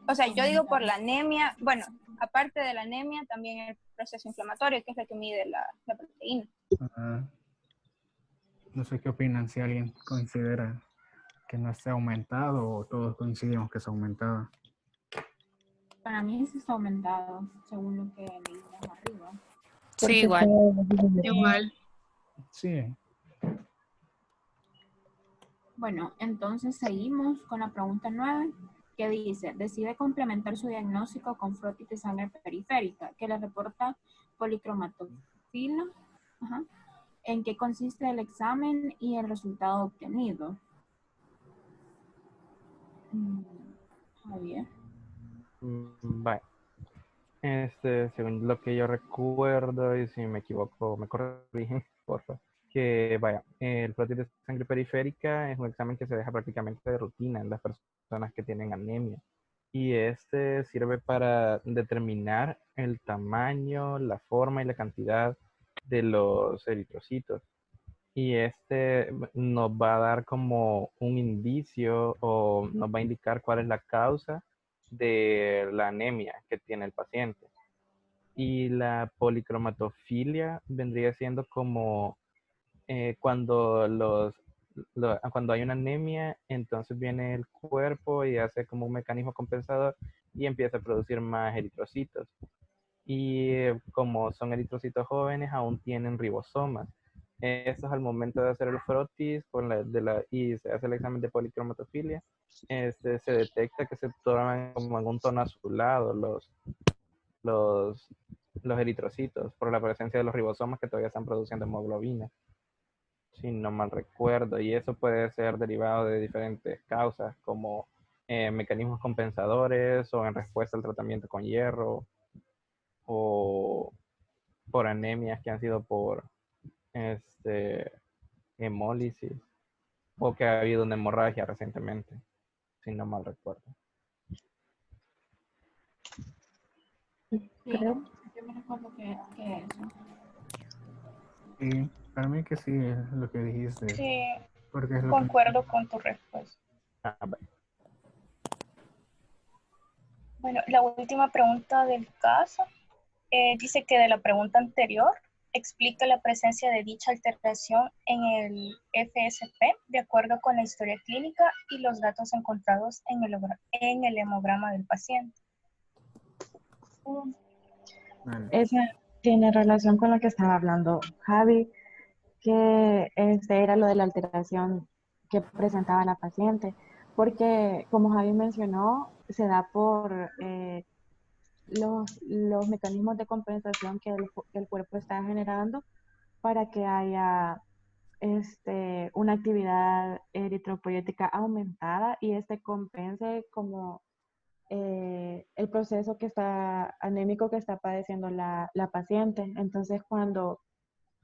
O sea, yo digo por la anemia, bueno, aparte de la anemia, también el proceso inflamatorio, que es lo que mide la proteína. No sé qué opinan, si alguien considera que no esté aumentado o todos coincidimos que se ha aumentado. Para mí sí está aumentado, según lo que leímos arriba. Sí, igual. Igual. Sí. Bueno, entonces seguimos con la pregunta 9, que dice, decide complementar su diagnóstico con frotis de sangre periférica, que le reporta policromatofila. Ajá. ¿En qué consiste el examen y el resultado obtenido? Javier. Vale. Según lo que yo recuerdo, y si me equivoco, me corrigen, por favor. Que vaya, el frotis de sangre periférica es un examen que se deja prácticamente de rutina en las personas que tienen anemia. Y este sirve para determinar el tamaño, la forma y la cantidad de los eritrocitos. Y este nos va a dar como un indicio o nos va a indicar cuál es la causa de la anemia que tiene el paciente. Y la policromatofilia vendría siendo como cuando cuando hay una anemia, entonces viene el cuerpo y hace como un mecanismo compensador y empieza a producir más eritrocitos. Y como son eritrocitos jóvenes, aún tienen ribosomas. Eso es al momento de hacer el frotis y se hace el examen de policromatofilia. Se detecta que se tornan como en un tono azulado los eritrocitos por la presencia de los ribosomas que todavía están produciendo hemoglobina, si no mal recuerdo. Y eso puede ser derivado de diferentes causas, como mecanismos compensadores o en respuesta al tratamiento con hierro, o por anemias que han sido por hemólisis, o que ha habido una hemorragia recientemente, si no mal recuerdo. Sí, Creo. yo me recuerdo que eso. Sí, para mí que sí es lo que dijiste. Sí, Porque es lo que... concuerdo con tu respuesta. Bueno. Bueno, la última pregunta del caso dice que de la pregunta anterior explica la presencia de dicha alteración en el FSP de acuerdo con la historia clínica y los datos encontrados en el hemograma del paciente. Esa tiene relación con lo que estaba hablando Javi, que era lo de la alteración que presentaba la paciente, porque como Javi mencionó, se da por los mecanismos de compensación que el cuerpo está generando para que haya una actividad eritropoyética aumentada y compense como el proceso anémico que está padeciendo la paciente. Entonces, cuando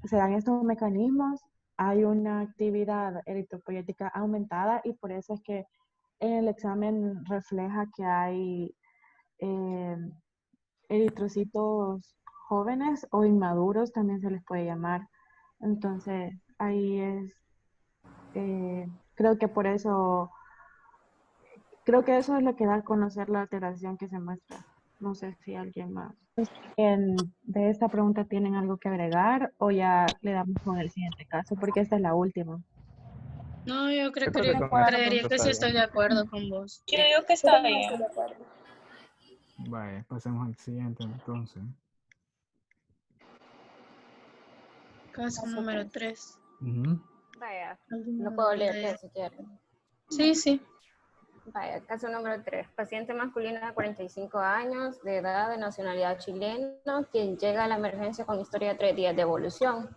se dan estos mecanismos, hay una actividad eritropoyética aumentada y por eso es que en el examen refleja que hay eritrocitos jóvenes o inmaduros también se les puede llamar. Entonces, ahí es, creo que por eso, creo que eso es lo que da a conocer la alteración que se muestra. No sé si alguien más de esta pregunta tienen algo que agregar o ya le damos con el siguiente caso, porque esta es la última. No, yo Yo creo que con creería esto que está sí bien. estoy de acuerdo con vos. Yo digo que está bien. Vaya, pasemos al siguiente entonces. Caso número 3. Ujú. Vaya, no puedo leerte si quieren. Sí, sí. Vaya, caso número 3. Paciente masculina de 45 años, de edad, de nacionalidad chilena, quien llega a la emergencia con historia de 3 días de evolución,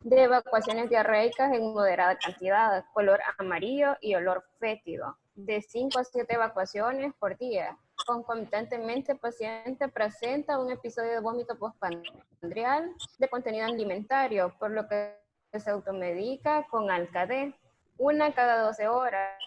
de evacuaciones diarreicas en moderada cantidad, color amarillo y olor fétido, de 5 a 7 evacuaciones por día. Concomitantemente, el paciente presenta un episodio de vómito postprandial de contenido alimentario, por lo que se automedica con Alcadé, una cada 12 horas,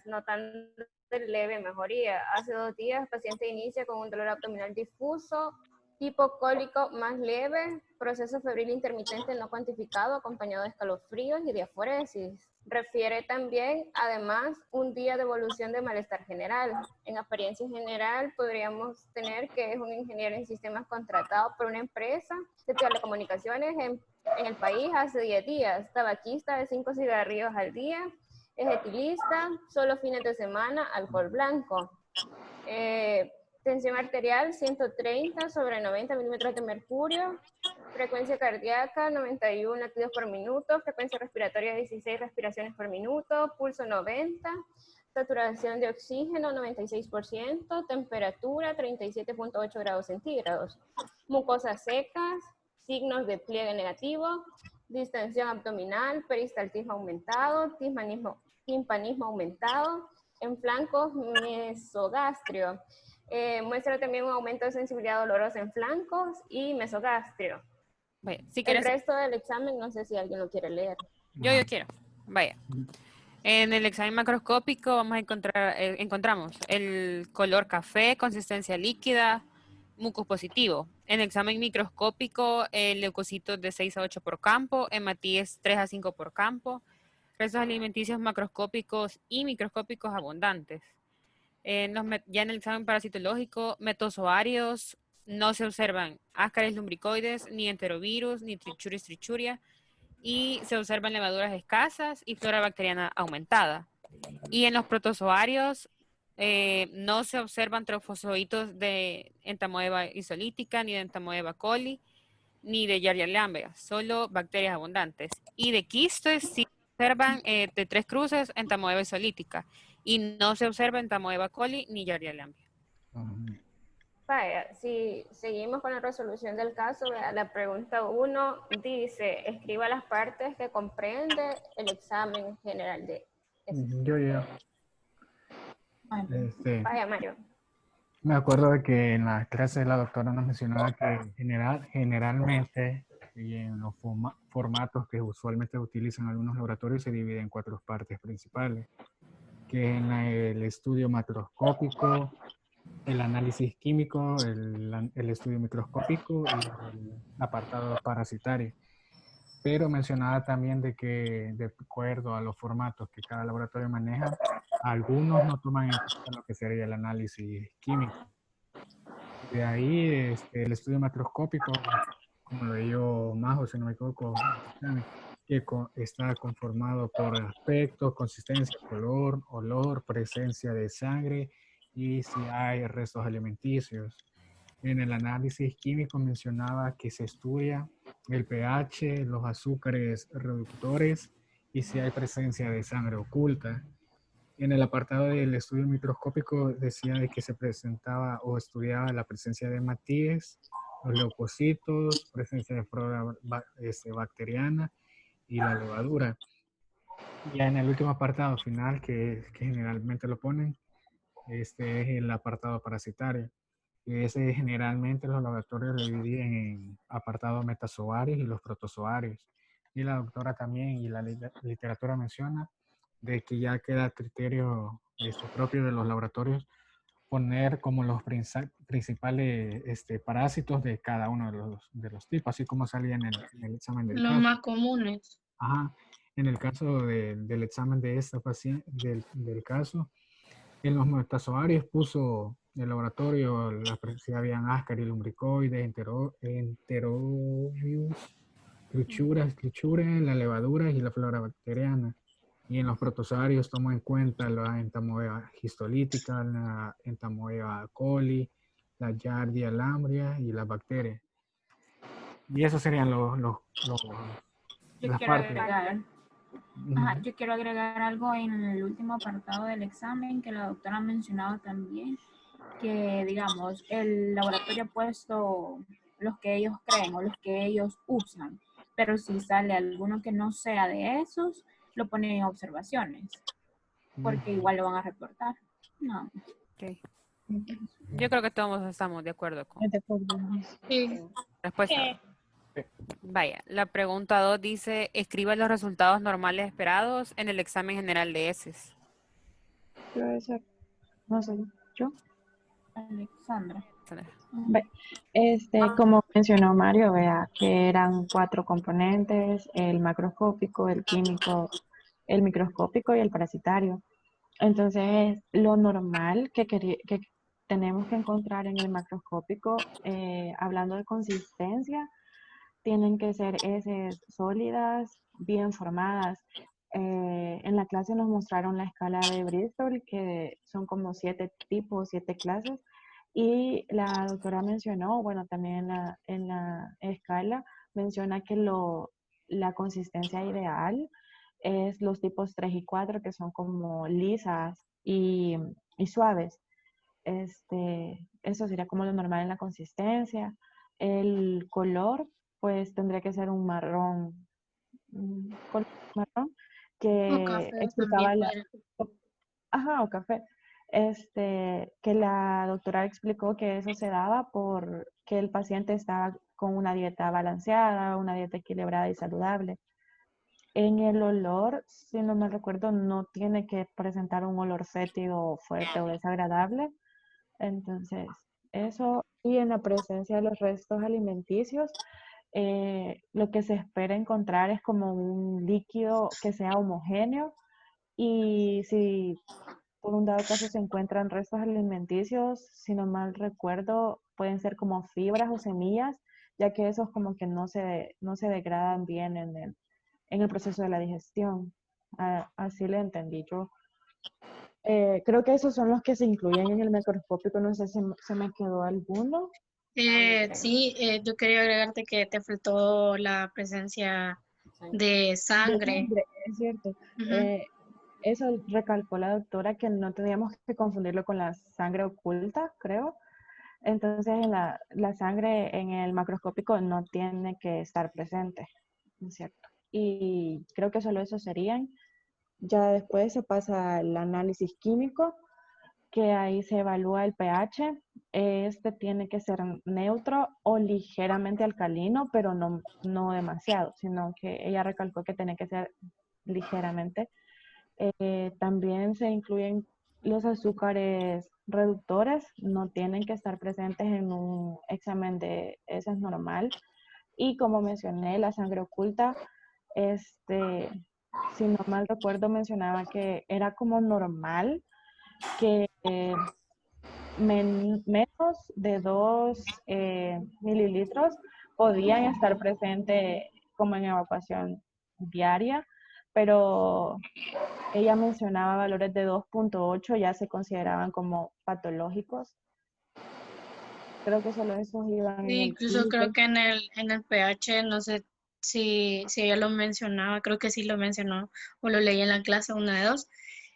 notando leve mejoría. Hace 2 días, el paciente inicia con un dolor abdominal difuso, tipo cólico más leve, proceso febril intermitente no cuantificado, acompañado de escalofríos y diaforesis. Refiere también, además, un día de evolución de malestar general. En apariencia general, podríamos tener que es un ingeniero en sistemas contratado por una empresa de telecomunicaciones en el país hace 10 días, tabaquista de 5 cigarrillos al día, es etilista, solo fines de semana, alcohol blanco. Tensión arterial 130 sobre 90 milímetros de mercurio, frecuencia cardíaca 91 latidos por minuto, frecuencia respiratoria 16 respiraciones por minuto, pulso 90, saturación de oxígeno 96%, temperatura 37.8 grados centígrados, mucosas secas, signos de pliegue negativo, distensión abdominal, peristaltismo aumentado, timpanismo aumentado, en flancos mesogastrio. Muestra también un aumento de sensibilidad dolorosa en flancos y mesogastrio. Vaya, si El quieres, resto del examen, no sé si alguien lo quiere leer. yo quiero. Vaya. En el examen macroscópico vamos a encontramos el color café, consistencia líquida, mucus positivo. En el examen microscópico, leucocitos de 6 a 8 por campo, hematíes 3 a 5 por campo, restos alimenticios macroscópicos y microscópicos abundantes. Ya en el examen parasitológico, metozoarios, no se observan ascaris lumbricoides, ni enterovirus, ni trichuris trichuria, y se observan levaduras escasas y flora bacteriana aumentada. Y en los protozoarios no se observan trofozoitos de entamoeba isolítica, ni de entamoeba coli, ni de Yerlia lambea, solo bacterias abundantes. Y de quistes sí se observan de 3 cruces entamoeba isolítica y no se observa entamoeba coli ni Yerlia lambea. Vaya, si seguimos con la resolución del caso, la pregunta 1 dice, escriba las partes que comprende el examen general de Yo. Vaya, Mario. Me acuerdo de que en la clase la doctora nos mencionaba que generalmente y en los formatos que usualmente utilizan algunos laboratorios se divide en 4 partes principales, que es el estudio macroscópico, el análisis químico, el estudio microscópico y el apartado parasitario. Pero mencionaba también de que de acuerdo a los formatos que cada laboratorio maneja, algunos no toman en cuenta lo que sería el análisis químico. De ahí el estudio macroscópico, como lo dijo Majo, si no me equivoco, que está conformado por aspecto, consistencia, color, olor, presencia de sangre y si hay restos alimenticios. En el análisis químico mencionaba que se estudia el pH, los azúcares reductores y si hay presencia de sangre oculta. En el apartado del estudio microscópico decía de que se presentaba o estudiaba la presencia de hematíes, los leucocitos, presencia de flora bacteriana y la levadura. Ya en el último apartado final, que generalmente lo ponen, es el apartado parasitario. Ese generalmente los laboratorios lo dividen en apartados metazoarios y los protozoarios. Y la doctora también y la literatura menciona de que ya queda criterio propio de los laboratorios poner como los principales parásitos de cada uno de los tipos, así como salía en el examen del Los caso. más comunes. Ajá. En el caso del examen de esta paciente, del caso, en los metazoarios puso el laboratorio, si habían ascaris, lumbricoides, enterobius, Clichura, la levadura y la flora bacteriana. Y en los protozoarios tomó en cuenta la entamoeba histolítica, la entamoeba coli, la Giardia lambria y las bacterias. Y esos serían Yo las quiero partes. agregar. Yo quiero agregar algo en el último apartado del examen que la doctora mencionaba también, que digamos, el laboratorio ha puesto los que ellos creen o los que ellos usan, pero si sale alguno que no sea de esos, lo ponen en observaciones, porque igual lo van a reportar. No. Okay. Yo creo que todos estamos de acuerdo con Sí. respuesta. Vaya, la pregunta 2 dice, escriba los resultados normales esperados en el examen general de heces. Debe ser. No sé, yo. Alexandra. Como mencionó Mario, vea que eran 4 componentes, el macroscópico, el químico, el microscópico y el parasitario. Entonces, lo normal que tenemos que encontrar en el macroscópico, hablando de consistencia, tienen que ser heces sólidas, bien formadas. En la clase nos mostraron la escala de Bristol, que son como 7 tipos, 7 clases. Y la doctora mencionó, bueno, también en la escala, menciona que la consistencia ideal es los tipos 3 y 4, que son como lisas y suaves. Eso sería como lo normal en la consistencia. El color, pues tendría que ser un marrón, color marrón, O que café explicaba también fuera. o café. Que la doctora explicó que eso se daba porque el paciente estaba con una dieta balanceada, una dieta equilibrada y saludable. En el olor, si no me recuerdo, no tiene que presentar un olor fétido, fuerte o desagradable. Entonces, eso, y en la presencia de los restos alimenticios, lo que se espera encontrar es como un líquido que sea homogéneo, y si por un dado caso se encuentran restos alimenticios, si no mal recuerdo, pueden ser como fibras o semillas, ya que esos como que no se degradan bien en el proceso de la digestión. Así le entendí yo. Creo que esos son los que se incluyen en el microscópico. No sé si se me quedó alguno. Sí, yo quería agregarte que te faltó la presencia de sangre. Es cierto. Ujú. Eso recalcó la doctora, que no teníamos que confundirlo con la sangre oculta, creo. Entonces, la sangre en el macroscópico no tiene que estar presente, ¿es cierto? Y creo que solo eso serían. Ya después se pasa al análisis químico, que ahí se evalúa el pH. Tiene que ser neutro o ligeramente alcalino, pero no demasiado, sino que ella recalcó que tiene que ser ligeramente. También se incluyen los azúcares reductores, no tienen que estar presentes en un examen de heces normal. Y como mencioné, la sangre oculta, si no mal recuerdo, mencionaba que era como normal que menos de 2 mililitros podían estar presentes como en evacuación diaria, pero ella mencionaba valores de 2.8, ya se consideraban como patológicos. Creo que solo esos iban en el Incluso químico. creo que en el pH, no sé si ella lo mencionaba, creo que sí lo mencionó, o lo leí en la clase 1 de 2,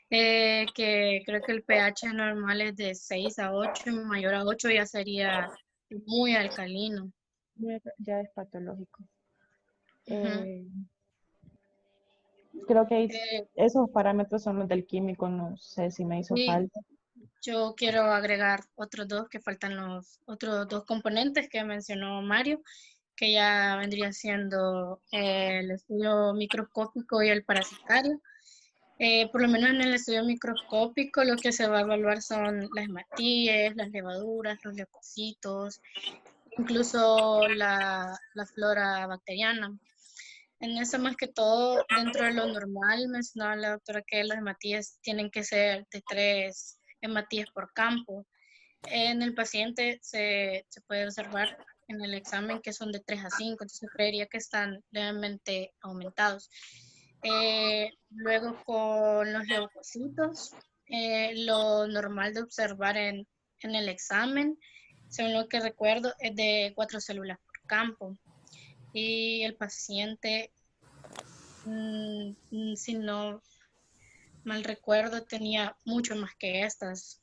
que creo que el pH normal es de 6 a 8, y mayor a 8 ya sería muy alcalino. Ya es patológico. Ujú. Creo que esos parámetros son los del químico, no sé si me hizo Sí. falta. Yo quiero agregar otros dos, que faltan los otros 2 componentes que mencionó Mario, que ya vendría siendo el estudio microscópico y el parasitario. Por lo menos en el estudio microscópico lo que se va a evaluar son las hematíes, las levaduras, los leucocitos, incluso la flora bacteriana. En eso más que todo, dentro de lo normal, mencionaba la doctora que las hematíes tienen que ser de 3 hematíes por campo. En el paciente se puede observar en el examen que son de 3 a 5, entonces creería que están levemente aumentados. Luego con los leucocitos, lo normal de observar en el examen, según lo que recuerdo, es de 4 células por campo. Y el paciente, si no mal recuerdo, tenía mucho más que estas.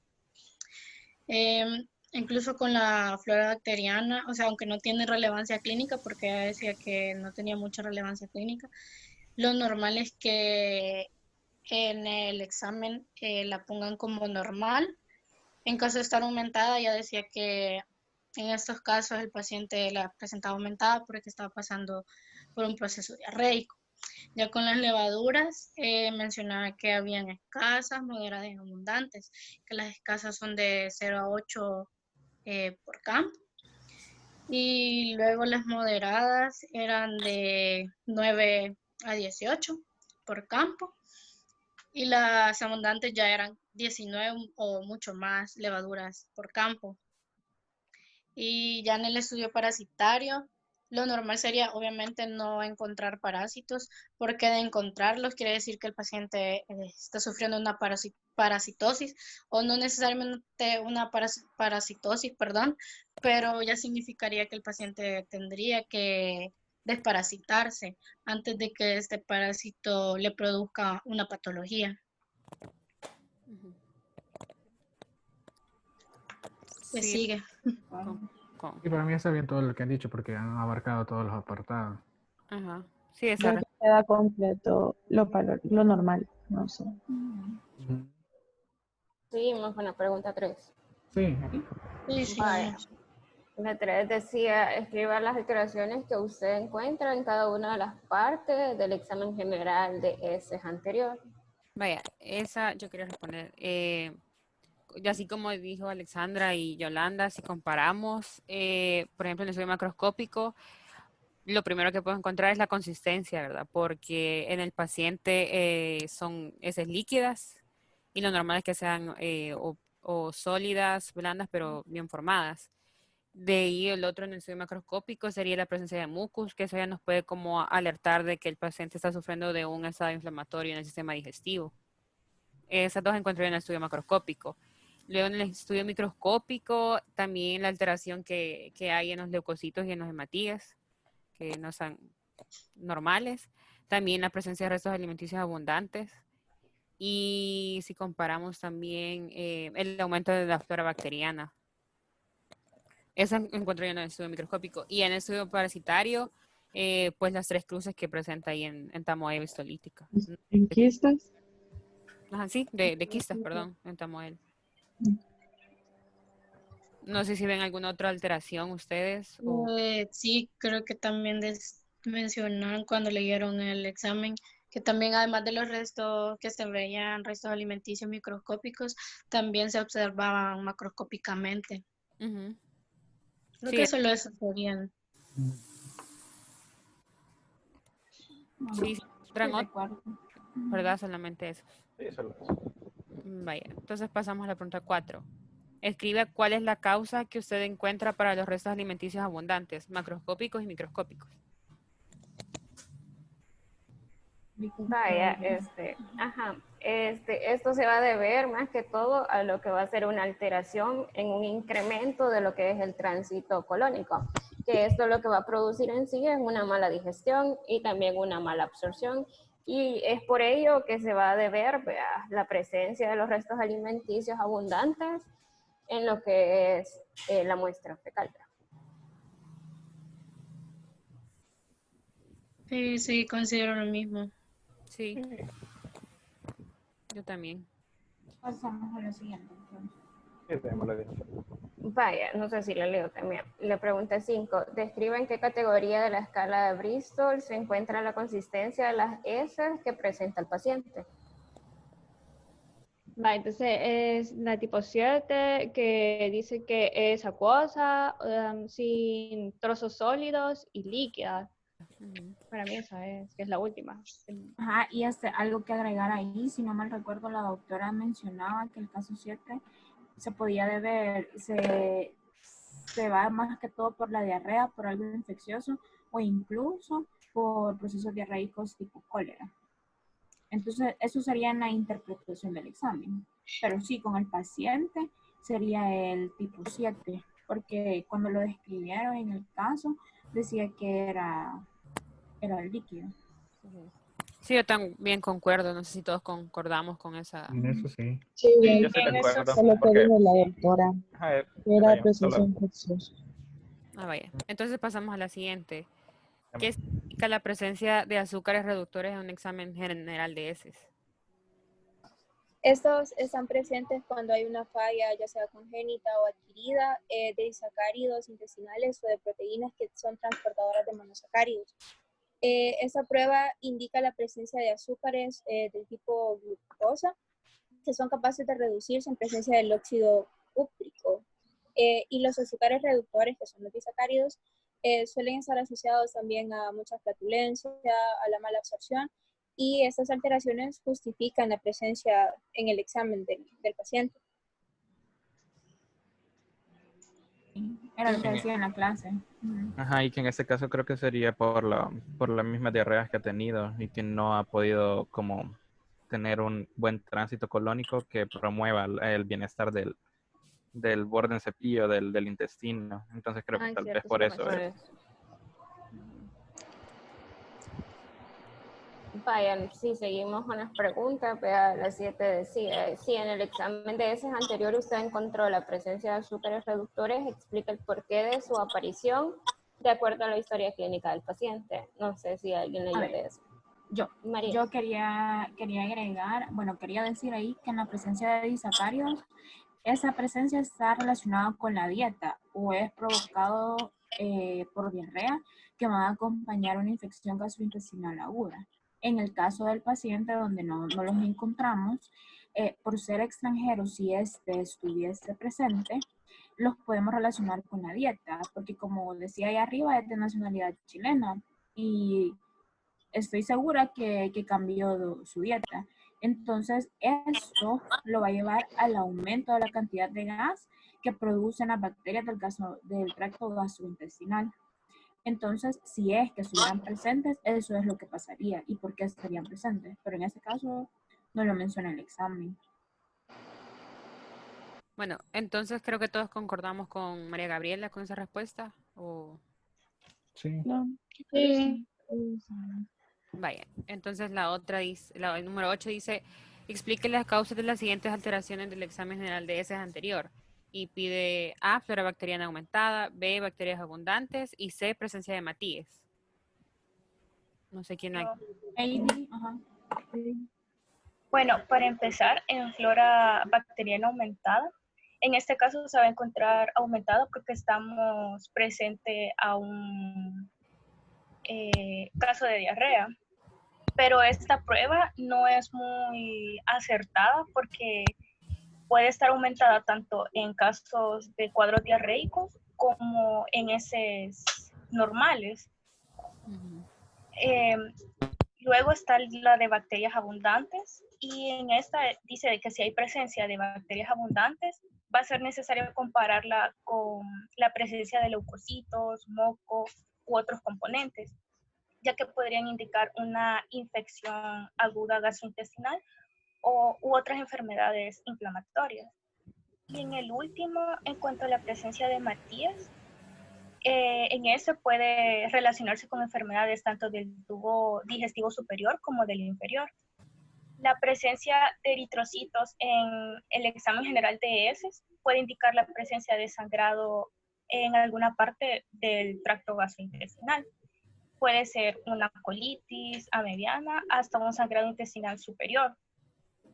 Incluso con la flora bacteriana, o sea, aunque no tiene relevancia clínica, porque ella decía que no tenía mucha relevancia clínica, lo normal es que en el examen la pongan como normal. En caso de estar aumentada, ya decía que en estos casos el paciente la presentaba aumentada porque estaba pasando por un proceso diarreico. Ya con las levaduras, mencionaba que habían escasas, moderadas y abundantes, que las escasas son de 0 a 8 por campo. Y luego las moderadas eran de 9 a 18 por campo. Y las abundantes ya eran 19 o mucho más levaduras por campo. Y ya en el estudio parasitario, lo normal sería obviamente no encontrar parásitos, porque de encontrarlos quiere decir que el paciente está sufriendo una parasitosis, o no necesariamente una parasitosis, perdón, pero ya significaría que el paciente tendría que desparasitarse antes de que este parásito le produzca una patología. ¿Qué Sí, sigue? Y para mí está bien todo lo que han dicho porque han abarcado todos los apartados. Ajá. Sí, esa Creo que queda completo lo normal, no sé. Seguimos con la pregunta 3. Sí. Sí, sí. Vaya. La 3 decía, escriba las alteraciones que usted encuentra en cada una de las partes del examen general de ese anterior. Vaya, esa yo quería responder. Y así como dijo Alexandra y Yolanda, si comparamos, por ejemplo, en el estudio macroscópico, lo primero que puedo encontrar es la consistencia, ¿verdad? Porque en el paciente son heces líquidas y lo normal es que sean o sólidas, blandas, pero bien formadas. De ahí el otro en el estudio macroscópico sería la presencia de mucus, que eso ya nos puede como alertar de que el paciente está sufriendo de un estado inflamatorio en el sistema digestivo. Esas dos encuentro en el estudio macroscópico. Luego en el estudio microscópico también la alteración que hay en los leucocitos y en los hematíes, que no son normales. También la presencia de restos alimenticios abundantes. Y si comparamos también el aumento de la flora bacteriana. Eso encuentro yo en el estudio microscópico. Y en el estudio parasitario, pues las 3 cruces que presenta ahí en tamoeba histolítica. ¿En quistas? Ajá, sí, de quistas, perdón, en tamoel. No sé si ven alguna otra alteración ustedes. O... Sí, creo que también mencionaron cuando leyeron el examen que también además de los restos que se veían, restos alimenticios microscópicos, también se observaban macroscópicamente. Creo Sí, que solo eso serían. Sí, ¿verdad? Solamente eso. Sí, solo eso. Vaya, entonces pasamos a la pregunta 4. Escribe cuál es la causa que usted encuentra para los restos alimenticios abundantes, macroscópicos y microscópicos. Vaya, esto se va a deber más que todo a lo que va a ser una alteración en un incremento de lo que es el tránsito colónico, que esto lo que va a producir en sí es una mala digestión y también una mala absorción, y es por ello que se va a deber la presencia de los restos alimenticios abundantes en lo que es la muestra fecal. Sí, considero lo mismo. Sí, yo también. Pasamos a lo siguiente. Sí, tenemos la dicha. Vaya, no sé si la leo también. La pregunta 5. Describe en qué categoría de la escala de Bristol se encuentra la consistencia de las heces que presenta el paciente. Va, entonces es la tipo 7 que dice que es acuosa, sin trozos sólidos y líquida. Para mí esa es, que es la última. Ajá, y algo que agregar ahí, si no mal recuerdo, la doctora mencionaba que el caso 7 se podía deber, se va más que todo por la diarrea, por algo infeccioso o incluso por procesos diarreicos tipo cólera. Entonces, eso sería en la interpretación del examen. Pero sí, con el paciente sería el tipo 7, porque cuando lo describieron en el caso, decía que era el líquido. Sí, yo también concuerdo, no sé si todos concordamos con esa. En eso sí. Sí, Sí, Yo estoy de en eso acuerdo, fue lo que porque dijo la doctora, ajá, que era vaya, proceso solo infeccioso. Ah, vaya. Entonces pasamos a la siguiente. ¿Qué significa la presencia de azúcares reductores en un examen general de heces? Estos están presentes cuando hay una falla, ya sea congénita o adquirida, de disacáridos intestinales o de proteínas que son transportadoras de monosacáridos. Esta prueba indica la presencia de azúcares del tipo glucosa, que son capaces de reducirse en presencia del óxido úprico. Y los azúcares reductores, que son los disacáridos, suelen estar asociados también a mucha flatulencia, a la mala absorción, y estas alteraciones justifican la presencia en el examen del paciente. Era lo que decía en la clase. ajá, y que en este caso creo que sería por las mismas diarreas que ha tenido y que no ha podido como tener un buen tránsito colónico que promueva el bienestar del borde en cepillo del intestino. Entonces creo que Ay, tal vez cierto, sí por lo eso es. mencioné. Vayan, si seguimos con las preguntas, vea, la 7 decía, si en el examen de heces anterior usted encontró la presencia de azúcares reductores, explica el porqué de su aparición de acuerdo a la historia clínica del paciente. No sé si alguien leyó de eso. María. Yo quería agregar, quería decir ahí que en la presencia de disacáridos, esa presencia está relacionada con la dieta o es provocado por diarrea que va a acompañar una infección gastrointestinal aguda. En el caso del paciente donde no los encontramos, por ser extranjeros, si este estuviese presente, los podemos relacionar con la dieta, porque como decía ahí arriba, es de nacionalidad chilena y estoy segura que cambió su dieta. Entonces, eso lo va a llevar al aumento de la cantidad de gas que producen las bacterias del tracto gastrointestinal. Entonces, si es que estuvieran presentes, eso es lo que pasaría y por qué estarían presentes. Pero en este caso, no lo menciona el examen. Bueno, entonces creo que todos concordamos con María Gabriela con esa respuesta. ¿O? Sí. No. Sí. Vaya, entonces la otra dice, el número 8 dice, explique las causas de las siguientes alteraciones del examen general de heces anterior. Y pide A, flora bacteriana aumentada, B, bacterias abundantes y C, presencia de matíes. No sé quién hay. Bueno, para empezar, en flora bacteriana aumentada, en este caso se va a encontrar aumentada porque estamos presente a un caso de diarrea. Pero esta prueba no es muy acertada porque puede estar aumentada tanto en casos de cuadros diarreicos como en heces normales. Luego está la de bacterias abundantes y en esta dice de que si hay presencia de bacterias abundantes va a ser necesario compararla con la presencia de leucocitos, moco u otros componentes, ya que podrían indicar una infección aguda gastrointestinal u otras enfermedades inflamatorias. Y en el último, en cuanto a la presencia de matías, en ese puede relacionarse con enfermedades tanto del tubo digestivo superior como del inferior. La presencia de eritrocitos en el examen general de heces puede indicar la presencia de sangrado en alguna parte del tracto gastrointestinal. Puede ser una colitis amebiana hasta un sangrado intestinal superior,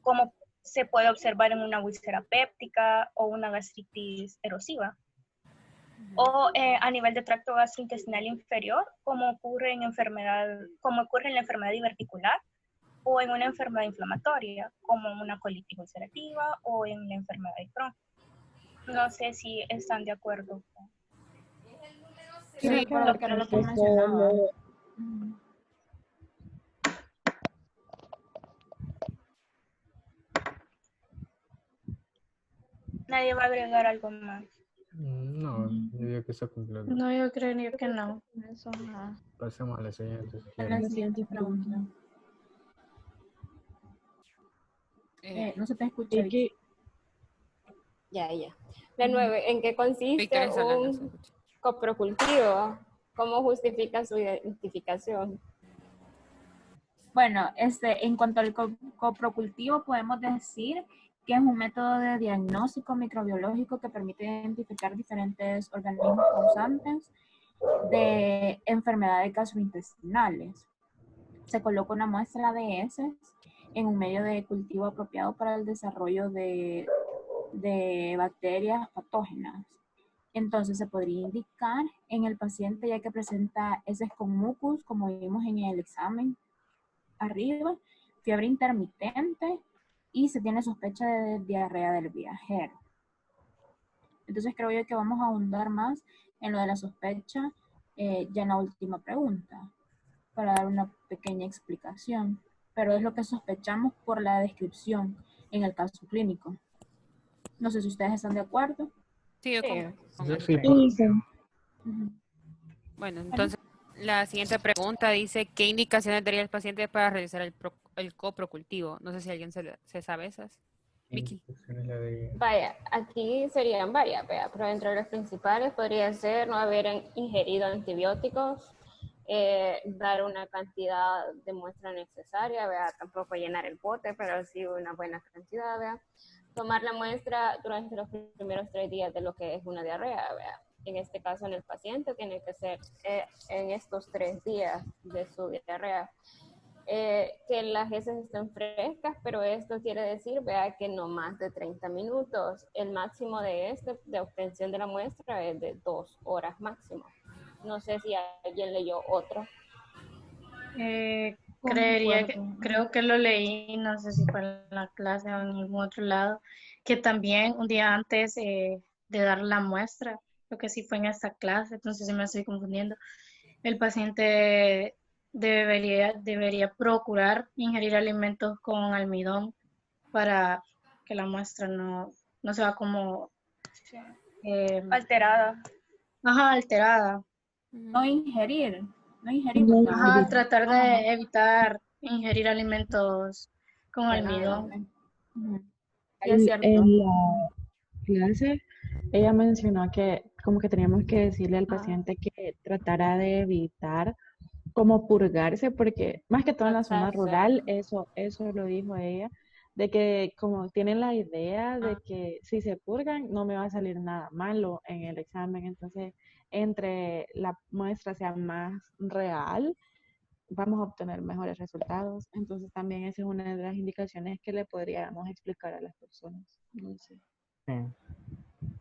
como se puede observar en una úlcera péptica o una gastritis erosiva. O a nivel de tracto gastrointestinal inferior, como ocurre en la enfermedad diverticular o en una enfermedad inflamatoria, como una colitis ulcerativa o en la enfermedad de Crohn. No sé si están de acuerdo. Sí, Creo recuerdo que era lo que eso mencionaba. lo- Ujú. Nadie va a agregar algo más. No, yo digo que eso cumple. No, yo creo que no. Eso, ajá. Pasemos a la siguiente. Si A quieren. la siguiente pregunta. No se te escucha, es Vicky. que Ya. La 9, ¿en qué consiste Víctor está hablando, se un escucha. coprocultivo? ¿Cómo justifica su identificación? Bueno, en cuanto al coprocultivo, podemos decir que es un método de diagnóstico microbiológico que permite identificar diferentes organismos causantes de enfermedades gastrointestinales. Se coloca una muestra de heces en un medio de cultivo apropiado para el desarrollo de bacterias patógenas. Entonces se podría indicar en el paciente ya que presenta heces con mucus, como vimos en el examen arriba, fiebre intermitente y se tiene sospecha de diarrea del viajero. Entonces creo yo que vamos a ahondar más en lo de la sospecha ya en la última pregunta, para dar una pequeña explicación, pero es lo que sospechamos por la descripción en el caso clínico. No sé si ustedes están de acuerdo. Sí, yo Sí. con Yo eso. sí, Ujú. Bueno, entonces la siguiente pregunta dice, ¿qué indicaciones daría el paciente para realizar el coprocultivo? No sé si alguien se sabe esas. Vicky. Vaya, aquí serían varias, vea, pero entre las principales podría ser no haber ingerido antibióticos, dar una cantidad de muestra necesaria, vea, tampoco llenar el bote, pero sí una buena cantidad, vea. Tomar la muestra durante los primeros 3 días de lo que es una diarrea, vea. En este caso, en el paciente, tiene que ser en estos 3 días de su diarrea. Que las heces estén frescas, pero esto quiere decir, vea, que no más de 30 minutos. El máximo de obtención de la muestra es de 2 horas máximo. No sé si alguien leyó otro. Creo que lo leí, no sé si fue en la clase o en algún otro lado, que también un día antes de dar la muestra, creo que sí fue en esta clase, entonces se me estoy confundiendo, el paciente debería procurar ingerir alimentos con almidón para que la muestra no sea como Alterada. alterada. No ingerir, no, porque Tratar de evitar ingerir alimentos con almidón. Ujú. Sí, es cierto. en la clase, ella mencionó que como que teníamos que decirle al paciente que tratara de evitar como purgarse, porque más que todo en la zona rural, eso lo dijo ella, de que como tienen la idea de que si se purgan no me va a salir nada malo en el examen, entonces entre la muestra sea más real, vamos a obtener mejores resultados. Entonces también esa es una de las indicaciones que le podríamos explicar a las personas. No sé. Sí.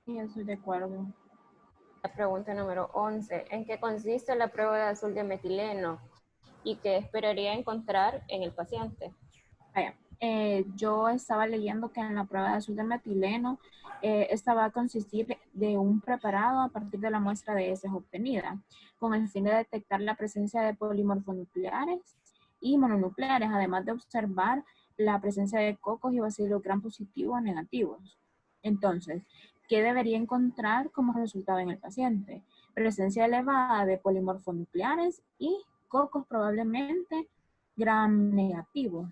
Sí, estoy de acuerdo. La pregunta número 11. ¿En qué consiste la prueba de azul de metileno? ¿Y qué esperaría encontrar en el paciente? Vaya, yo estaba leyendo que en la prueba de azul de metileno esta va a consistir de un preparado a partir de la muestra de heces obtenida, con el fin de detectar la presencia de polimorfonucleares y mononucleares, además de observar la presencia de cocos y bacilos gram positivos o negativos. Entonces, ¿qué debería encontrar como resultado en el paciente? Presencia elevada de polimorfonucleares y cocos probablemente gram negativos.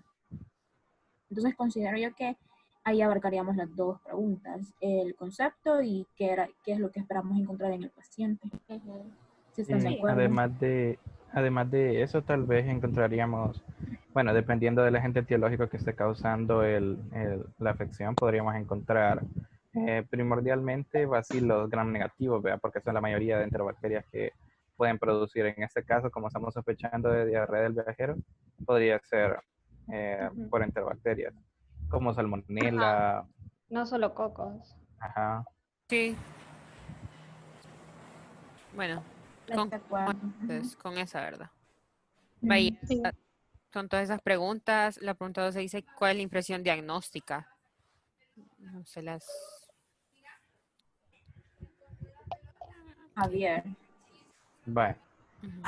Entonces considero yo que ahí abarcaríamos las dos preguntas, el concepto y qué es lo que esperamos encontrar en el paciente. Si están de Y acuerdo. además de eso, tal vez encontraríamos, bueno, dependiendo del agente etiológico que esté causando la afección, podríamos encontrar primordialmente bacilos gram negativos, ¿verdad? Porque son la mayoría de enterobacterias que pueden producir. En este caso, como estamos sospechando de diarrea del viajero, podría ser por enterobacterias, como salmonella. No solo cocos. Ajá. Sí. Bueno, De acuerdo. con esa, ¿verdad? Ujú. Vaya, Sí. son todas esas preguntas. La pregunta 12 dice, ¿cuál es la impresión diagnóstica? No se las... Javier. Vale. Ujú.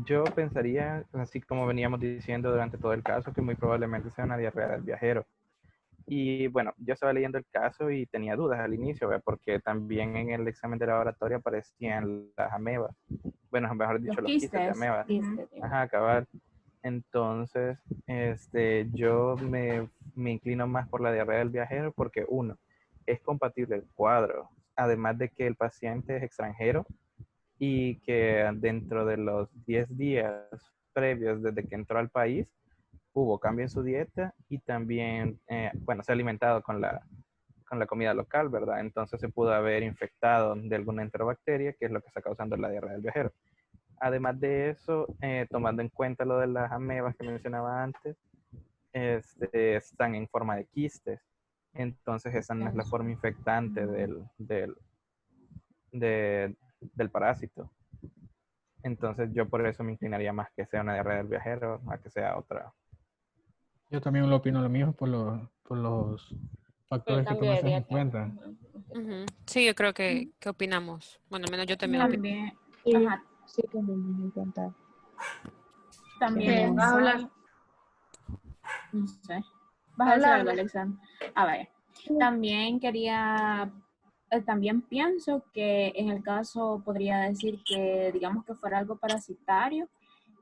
Yo pensaría, así como veníamos diciendo durante todo el caso, que muy probablemente sea una diarrea del viajero. Y bueno, yo estaba leyendo el caso y tenía dudas al inicio, ¿ve? Porque también en el examen de laboratorio aparecían las amebas. Bueno, mejor dicho, Los los quistes de quistes. amebas. Ujú. Ajá, cabal. Entonces, yo me inclino más por la diarrea del viajero porque uno, es compatible el cuadro, además de que el paciente es extranjero y que dentro de los 10 días previos desde que entró al país, hubo cambio en su dieta y también, bueno, se ha alimentado con la comida local, ¿verdad? Entonces se pudo haber infectado de alguna enterobacteria, que es lo que está causando la diarrea del viajero. Además de eso, tomando en cuenta lo de las amebas que mencionaba antes, están en forma de quistes. Entonces esa no es la forma infectante del parásito. Entonces yo por eso me inclinaría más que sea una diarrea del viajero a que sea otra. Yo también lo opino lo mismo por los factores que Cambio de tomaste en dieta. cuenta. Ujú. Sí, yo creo que opinamos. Bueno, al menos yo también opino. También, Sí, ajá, sí, tomemos en cuenta. también Que ¿Vas a hablar? no sé. ¿Vas a decir Habla, algo, habla. Alexa? Ah, vaya. También también pienso que en el caso podría decir que, digamos que fuera algo parasitario,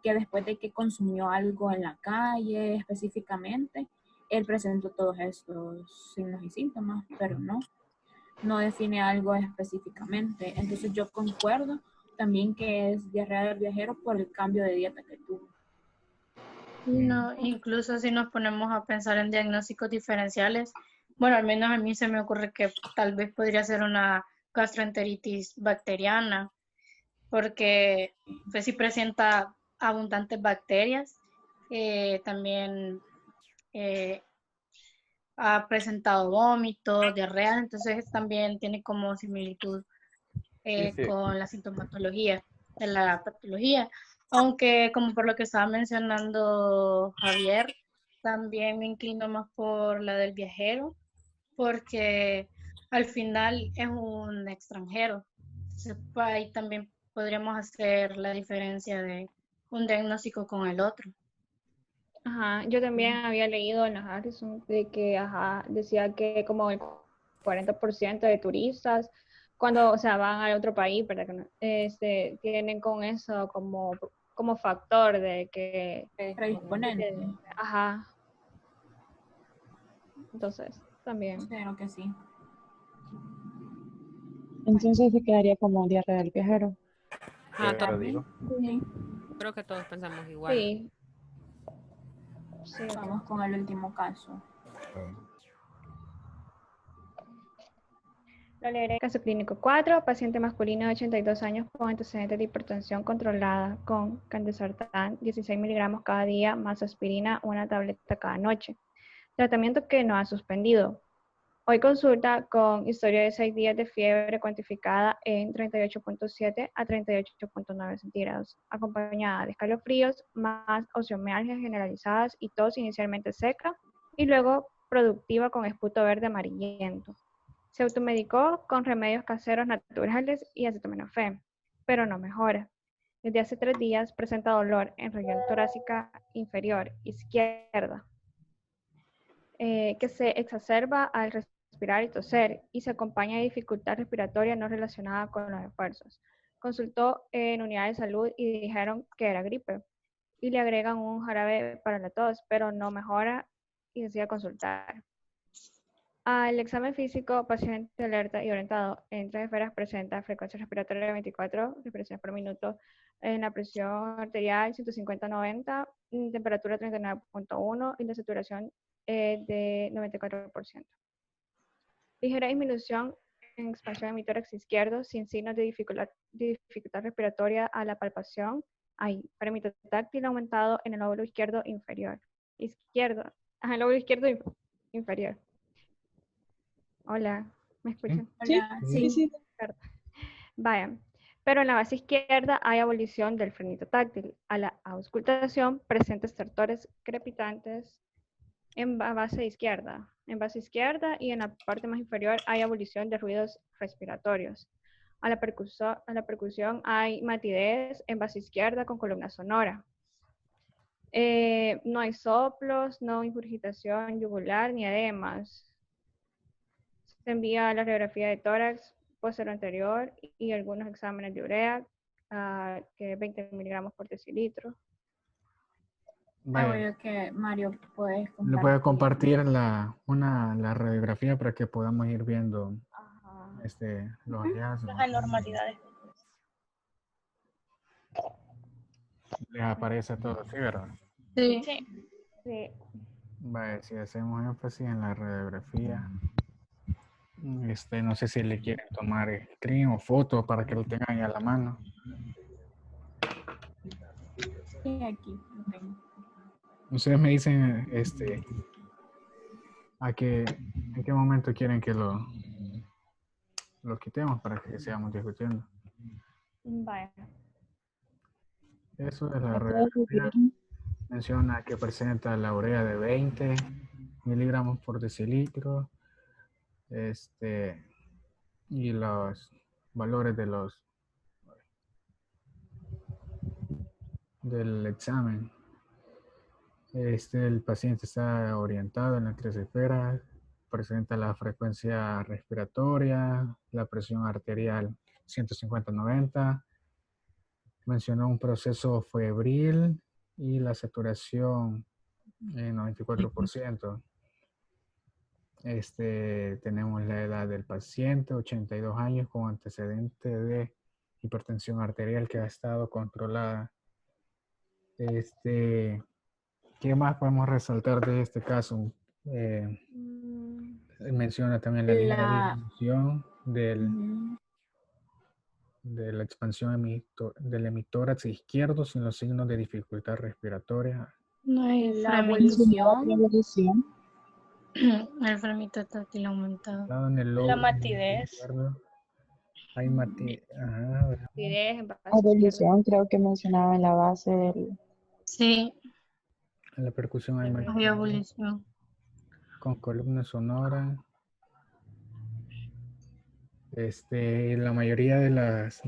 que después de que consumió algo en la calle específicamente, él presentó todos estos signos y síntomas, pero no define algo específicamente. Entonces yo concuerdo también que es diarrea del viajero por el cambio de dieta que tuvo. No, incluso si nos ponemos a pensar en diagnósticos diferenciales, bueno, al menos a mí se me ocurre que tal vez podría ser una gastroenteritis bacteriana, porque pues si presenta abundantes bacterias, también ha presentado vómitos, diarrea, entonces también tiene como similitud Sí, sí. con la sintomatología de la patología. Aunque como por lo que estaba mencionando Javier, también me inclino más por la del viajero, porque al final es un extranjero. Entonces, ahí también podríamos hacer la diferencia de un diagnóstico con el otro. Ajá, yo también había leído en los Harrison de que, ajá, decía que como el 40% de turistas, cuando, o sea, van al otro país, ¿verdad? Que tienen con eso como factor de que, Predisponente. ajá, entonces, también. Claro que sí. entonces se quedaría como diarrea del viajero. Ah, Yo digo. Sí. creo que todos pensamos igual. Sí, sí, ok. Vamos con el último caso. Lo leeré. Caso clínico 4, paciente masculino de 82 años con antecedentes de hipertensión controlada con candesartán 16 miligramos cada día más aspirina, una tableta cada noche. Tratamiento que no ha suspendido. Hoy consulta con historia de 6 días de fiebre cuantificada en 38.7 a 38.9 centígrados, acompañada de escalofríos, más osteomialgias generalizadas y tos inicialmente seca y luego productiva con esputo verde amarillento. Se automedicó con remedios caseros naturales y acetaminofén, pero no mejora. Desde hace 3 días presenta dolor en región torácica inferior izquierda, que se exacerba al respirar y toser y se acompaña de dificultad respiratoria no relacionada con los esfuerzos. Consultó en unidad de salud y dijeron que era gripe y le agregan un jarabe para la tos, pero no mejora y decide consultar. Al examen físico, paciente alerta y orientado en 3 esferas presenta frecuencia respiratoria de 24 respiraciones por minuto, en la presión arterial 150-90, temperatura 39.1 y la saturación de 94%. Ligera disminución en expansión de mi tórax izquierdo sin signos de dificultad respiratoria a la palpación. Hay parámetro táctil aumentado en el lóbulo izquierdo inferior. El lóbulo izquierdo inferior. Hola, ¿me escuchan? Sí, Hola, sí, sí. sí. Vaya, Pero en la base izquierda hay abolición del frenito táctil. A la auscultación presenta estertores crepitantes en base izquierda. En base izquierda y en la parte más inferior hay abolición de ruidos respiratorios. A la percusión hay matidez en base izquierda con columna sonora. No hay soplos, no ingurgitación yugular ni edemas. Se envía la radiografía de tórax posterior anterior y algunos exámenes de urea, que es 20 miligramos por decilitro. Vaya, Yo que Mario puedes le compartir. voy a compartir la radiografía para que podamos ir viendo los hallazgos. Las anormalidades. Les aparece todo, ¿sí, verdad? Sí. Sí. Vale, si hacemos énfasis en la radiografía, no sé si le quieren tomar screen o foto para que lo tengan ahí a la mano. Sí, aquí lo tengo. Ustedes me dicen en qué momento quieren que lo quitemos para que sigamos discutiendo. Vaya. Eso es la radiografía. Menciona que presenta la urea de 20 miligramos por decilitro. Y los valores del examen. El paciente está orientado en la tres esferas, presenta la frecuencia respiratoria, la presión arterial 150-90, mencionó un proceso febril y la saturación en 94%. Tenemos la edad del paciente, 82 años, con antecedente de hipertensión arterial que ha estado controlada. ¿Qué más podemos resaltar de este caso? Menciona también la línea de disminución de la expansión del hemitórax izquierdo sin los signos de dificultad respiratoria. No hay La abolición. El frenito táctil aumentado. En el lobo La matidez. izquierdo. Hay matidez. Matidez en base Abolición creo que mencionaba en la base del... Sí, En la percusión hay hay matidez. abolición. Con columna sonora. La mayoría de las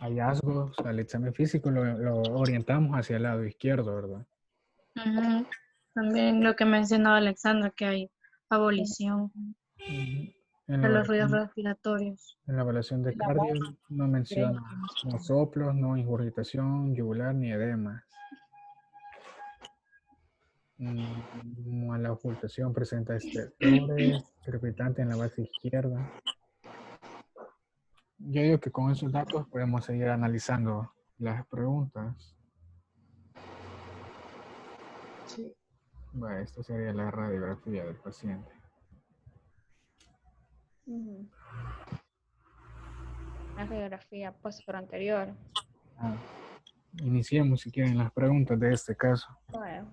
hallazgos al examen físico lo orientamos hacia el lado izquierdo, ¿verdad? Ujú. También lo que mencionaba Alexandra, que hay abolición de los ruidos respiratorios. En la evaluación de cardio no menciona no soplos, no ingurgitación yugular ni edemas. A la ocultación presenta estertores, crepitante en la base izquierda. Yo digo que con esos datos podemos seguir analizando las preguntas. Sí. Bueno, esta sería la radiografía del paciente. La radiografía posterior anterior. Iniciemos si quieren las preguntas de este caso. Bueno.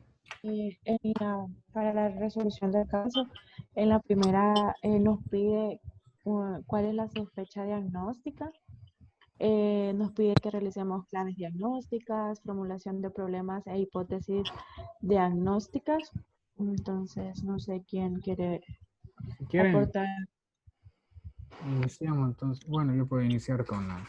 Para la resolución del caso, en la primera nos pide cuál es la sospecha diagnóstica. Nos pide que realicemos claves diagnósticas, formulación de problemas e hipótesis diagnósticas. Entonces, no sé quién quiere aportar. Iniciamos entonces. Bueno, yo puedo iniciar con la...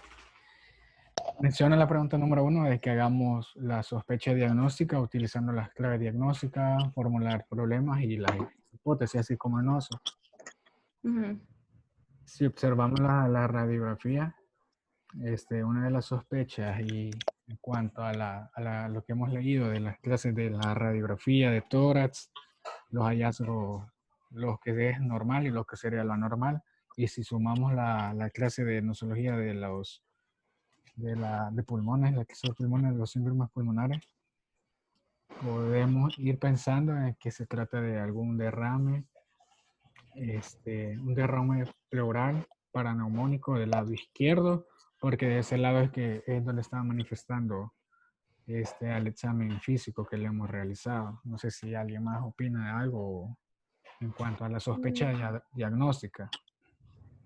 Menciona la pregunta número 1 de que hagamos la sospecha diagnóstica utilizando las claves diagnósticas, formular problemas y las hipótesis, así como en OSO. Si observamos la radiografía, una de las sospechas y en cuanto a lo que hemos leído de las clases de la radiografía de tórax, los hallazgos, lo que es normal y lo que sería lo anormal, y si sumamos la clase de nosología de pulmones, la clase de pulmones, los síndromes pulmonares, podemos ir pensando en que se trata de algún derrame, un derrame pleural paraneumónico del lado izquierdo, porque de ese lado es donde está manifestando al examen físico que le hemos realizado. No sé si alguien más opina de algo en cuanto a la sospecha diagnóstica.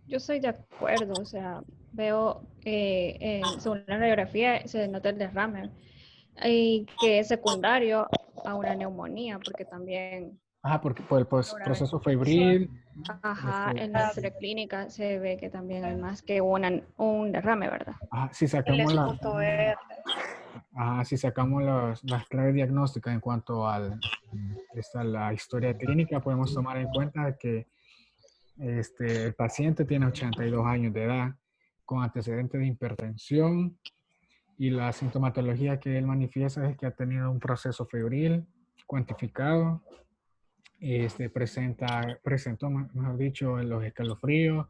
Yo estoy de acuerdo, o sea, veo según la radiografía se nota el derrame y que es secundario a una neumonía, porque también Ajá, porque por el ahora proceso Sí. febril. ajá, en la historia clínica se ve que también hay más que un derrame, ¿verdad? Ajá, si El sacamos esputo verde. si sacamos las claves diagnósticas en cuanto a la historia clínica, podemos tomar en cuenta que el paciente tiene 82 años de edad, con antecedentes de hipertensión, y la sintomatología que él manifiesta es que ha tenido un proceso febril cuantificado. Presentó, mejor dicho, los escalofríos,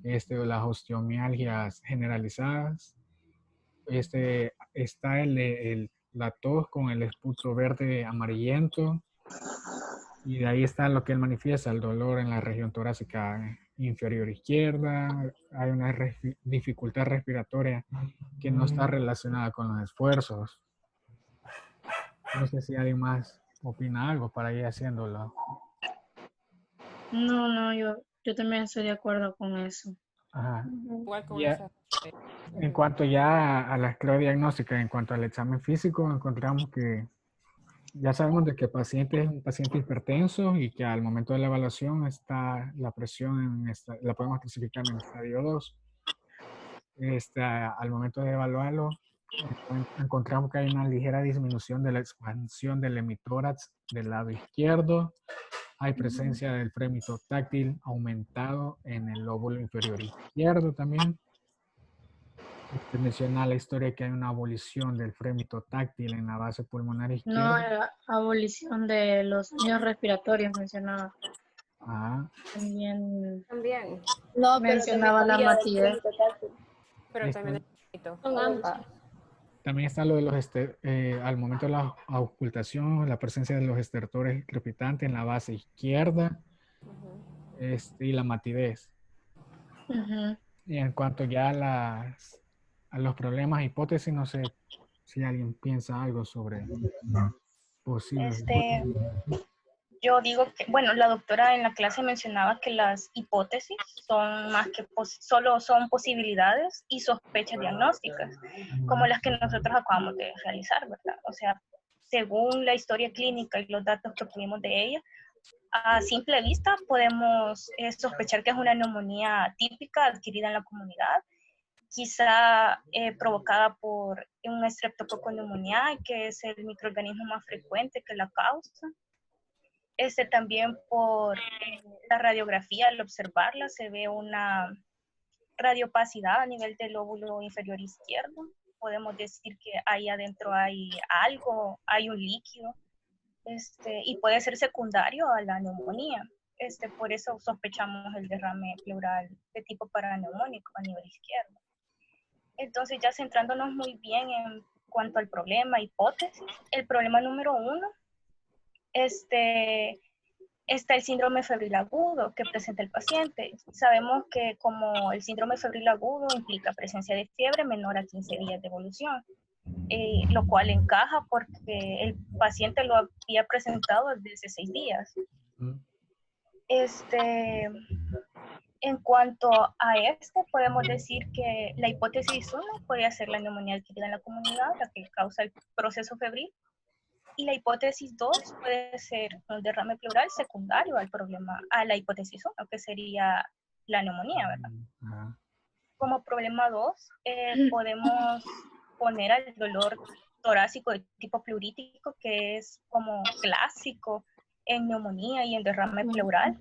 las osteomialgias generalizadas. Está la tos con el esputo verde amarillento, y de ahí está lo que él manifiesta, el dolor en la región torácica inferior izquierda. Hay una dificultad respiratoria que no está relacionada con los esfuerzos. No sé si alguien más opina algo para ir haciéndolo. No, yo también estoy de acuerdo con eso. Ajá. Igual con Ya, esa. en cuanto ya a la clave diagnóstica, en cuanto al examen físico, encontramos que ya sabemos de que el paciente es un paciente hipertenso y que al momento de la evaluación está la presión, la podemos clasificar en estadio 2. Al momento de evaluarlo, encontramos que hay una ligera disminución de la expansión del hemitórax del lado izquierdo. Hay presencia del frémito táctil aumentado en el lóbulo inferior izquierdo también. Menciona la historia que hay una abolición del frémito táctil en la base pulmonar No, izquierda. la abolición de los sonidos respiratorios mencionaba. Ah, También No, pero mencionaba también la sería del matidez. frémito táctil. Pero está- también es bonito. Son ambas. también está lo de los al momento de la auscultación, la presencia de los estertores crepitantes en la base izquierda, y la matidez. Ujú. Y en cuanto ya a los problemas, hipótesis, no sé si alguien piensa algo sobre posibles hipótesis. Yo digo que, bueno, la doctora en la clase mencionaba que las hipótesis son más que solo son posibilidades y sospechas diagnósticas, como las que nosotros acabamos de realizar, ¿verdad? O sea, según la historia clínica y los datos que obtuvimos de ella, a simple vista podemos sospechar que es una neumonía típica adquirida en la comunidad, quizá provocada por un Streptococcus pneumoniae, que es el microorganismo más frecuente que la causa. También por la radiografía, al observarla, se ve una radiopacidad a nivel del lóbulo inferior izquierdo. Podemos decir que ahí adentro hay algo, hay un líquido, y puede ser secundario a la neumonía. Por eso sospechamos el derrame pleural de tipo paraneumónico a nivel izquierdo. Entonces, ya centrándonos muy bien en cuanto al problema, hipótesis, el problema número 1, está el síndrome febril agudo que presenta el paciente. Sabemos que como el síndrome febril agudo implica presencia de fiebre menor a 15 días de evolución, lo cual encaja porque el paciente lo había presentado desde 6 días. En cuanto a podemos decir que la hipótesis 1 puede ser la neumonía adquirida en la comunidad, la que causa el proceso febril, y la hipótesis 2 puede ser un derrame pleural secundario al problema, a la hipótesis 1, que sería la neumonía, ¿verdad? Como problema 2, podemos poner al dolor torácico de tipo pleurítico, que es como clásico en neumonía y en derrame pleural.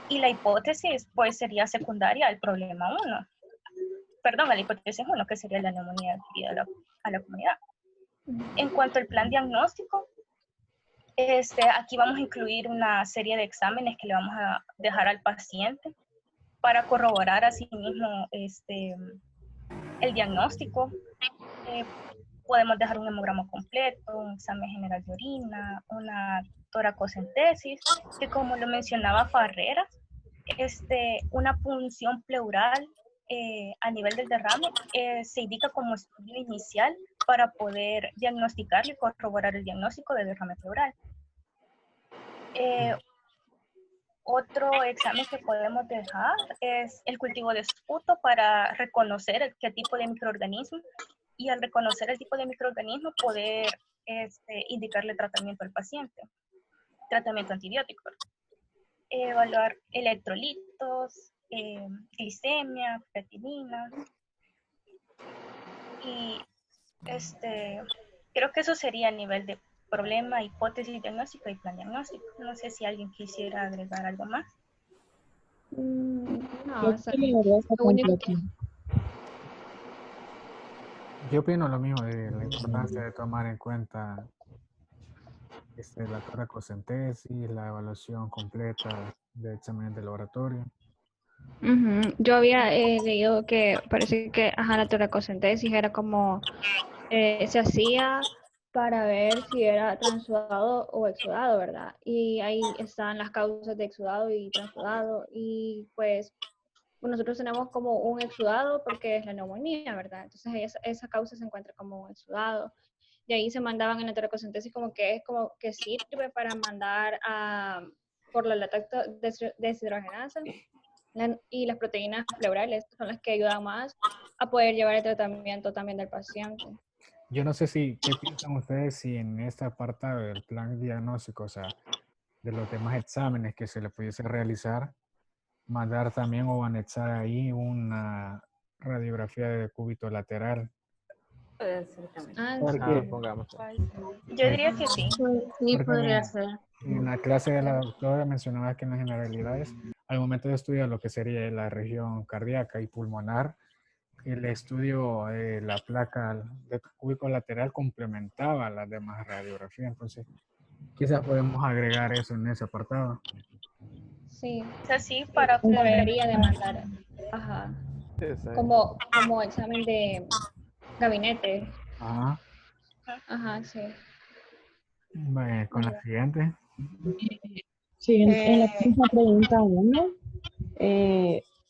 Y la hipótesis, pues, sería secundaria al problema 1. Perdón, a la hipótesis 1, que sería la neumonía adquirida a la comunidad. En cuanto al plan diagnóstico, aquí vamos a incluir una serie de exámenes que le vamos a dejar al paciente para corroborar a sí mismo el diagnóstico. Podemos dejar un hemograma completo, un examen general de orina, una toracocentesis, que como lo mencionaba Farreras, una punción pleural a nivel del derrame se indica como estudio inicial para poder diagnosticar y corroborar el diagnóstico de derrame pleural. Otro examen que podemos dejar es el cultivo de esputo para reconocer qué tipo de microorganismo, y al reconocer el tipo de microorganismo poder indicarle tratamiento al paciente, tratamiento antibiótico. Evaluar electrolitos, glicemia, creatinina. Y creo que eso sería a nivel de problema, hipótesis diagnóstico y plan diagnóstico. No sé si alguien quisiera agregar algo más. No, eso lo único que... Yo opino lo mismo de la importancia de tomar en cuenta la toracocentesis, la evaluación completa de exámenes de laboratorio. Yo había leído que parece que la toracocentesis era como se hacía para ver si era transudado o exudado, ¿verdad? Y ahí están las causas de exudado y transudado, y pues nosotros tenemos como un exudado porque es la neumonía, ¿verdad? Entonces esa causa se encuentra como un exudado. De ahí se mandaban en la toracocentesis como que es como que sirve para mandar por la lactato deshidrogenasa y las proteínas pleurales son las que ayudan más a poder llevar el tratamiento también del paciente. Yo no sé qué piensan ustedes si en esta apartado del plan diagnóstico, o sea, de los demás exámenes que se le pudiese realizar, mandar también o anexar ahí una radiografía de cúbito lateral. Pongamos. Yo diría que sí. Sí, podría ser. En la clase de la doctora mencionaba que en las generalidades, al momento de estudiar lo que sería la región cardíaca y pulmonar, el estudio de la placa de cúbico lateral complementaba las demás radiografías. Entonces, quizás podemos agregar eso en ese apartado. Sí. Es así para se debería de mandar. Ajá. Sí, Como examen de gabinete. Ajá. Ajá, sí. Bueno, con la siguiente. Sí, en la misma pregunta 1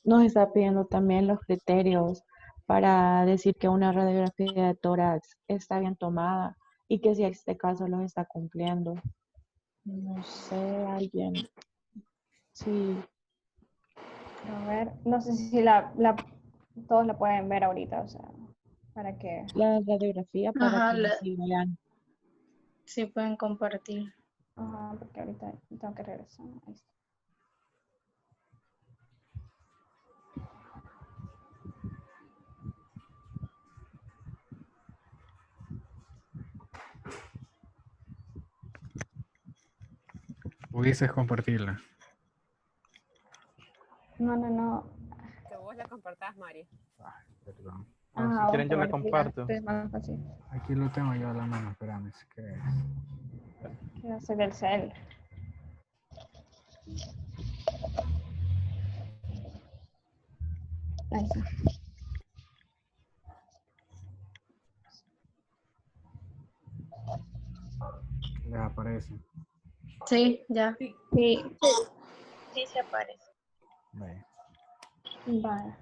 nos está pidiendo también los criterios para decir que una radiografía de tórax está bien tomada y que si este caso los está cumpliendo. No sé, alguien. Sí. A ver, no sé si todos la pueden ver ahorita, o sea, para que... La radiografía para que sí vean. Sí, pueden compartir. Ajá, porque ahorita tengo que regresar. Ahí está. ¿Pudieses compartirla? No. Que vos la compartás, Mari. Perdón. Si quieren yo la comparto. Es más fácil. Aquí lo tengo yo a la mano, espérame si querés. Quiero hacer el cel. Ahí está. Ya aparece. Sí, ya. Sí. Sí, se aparece. Vale.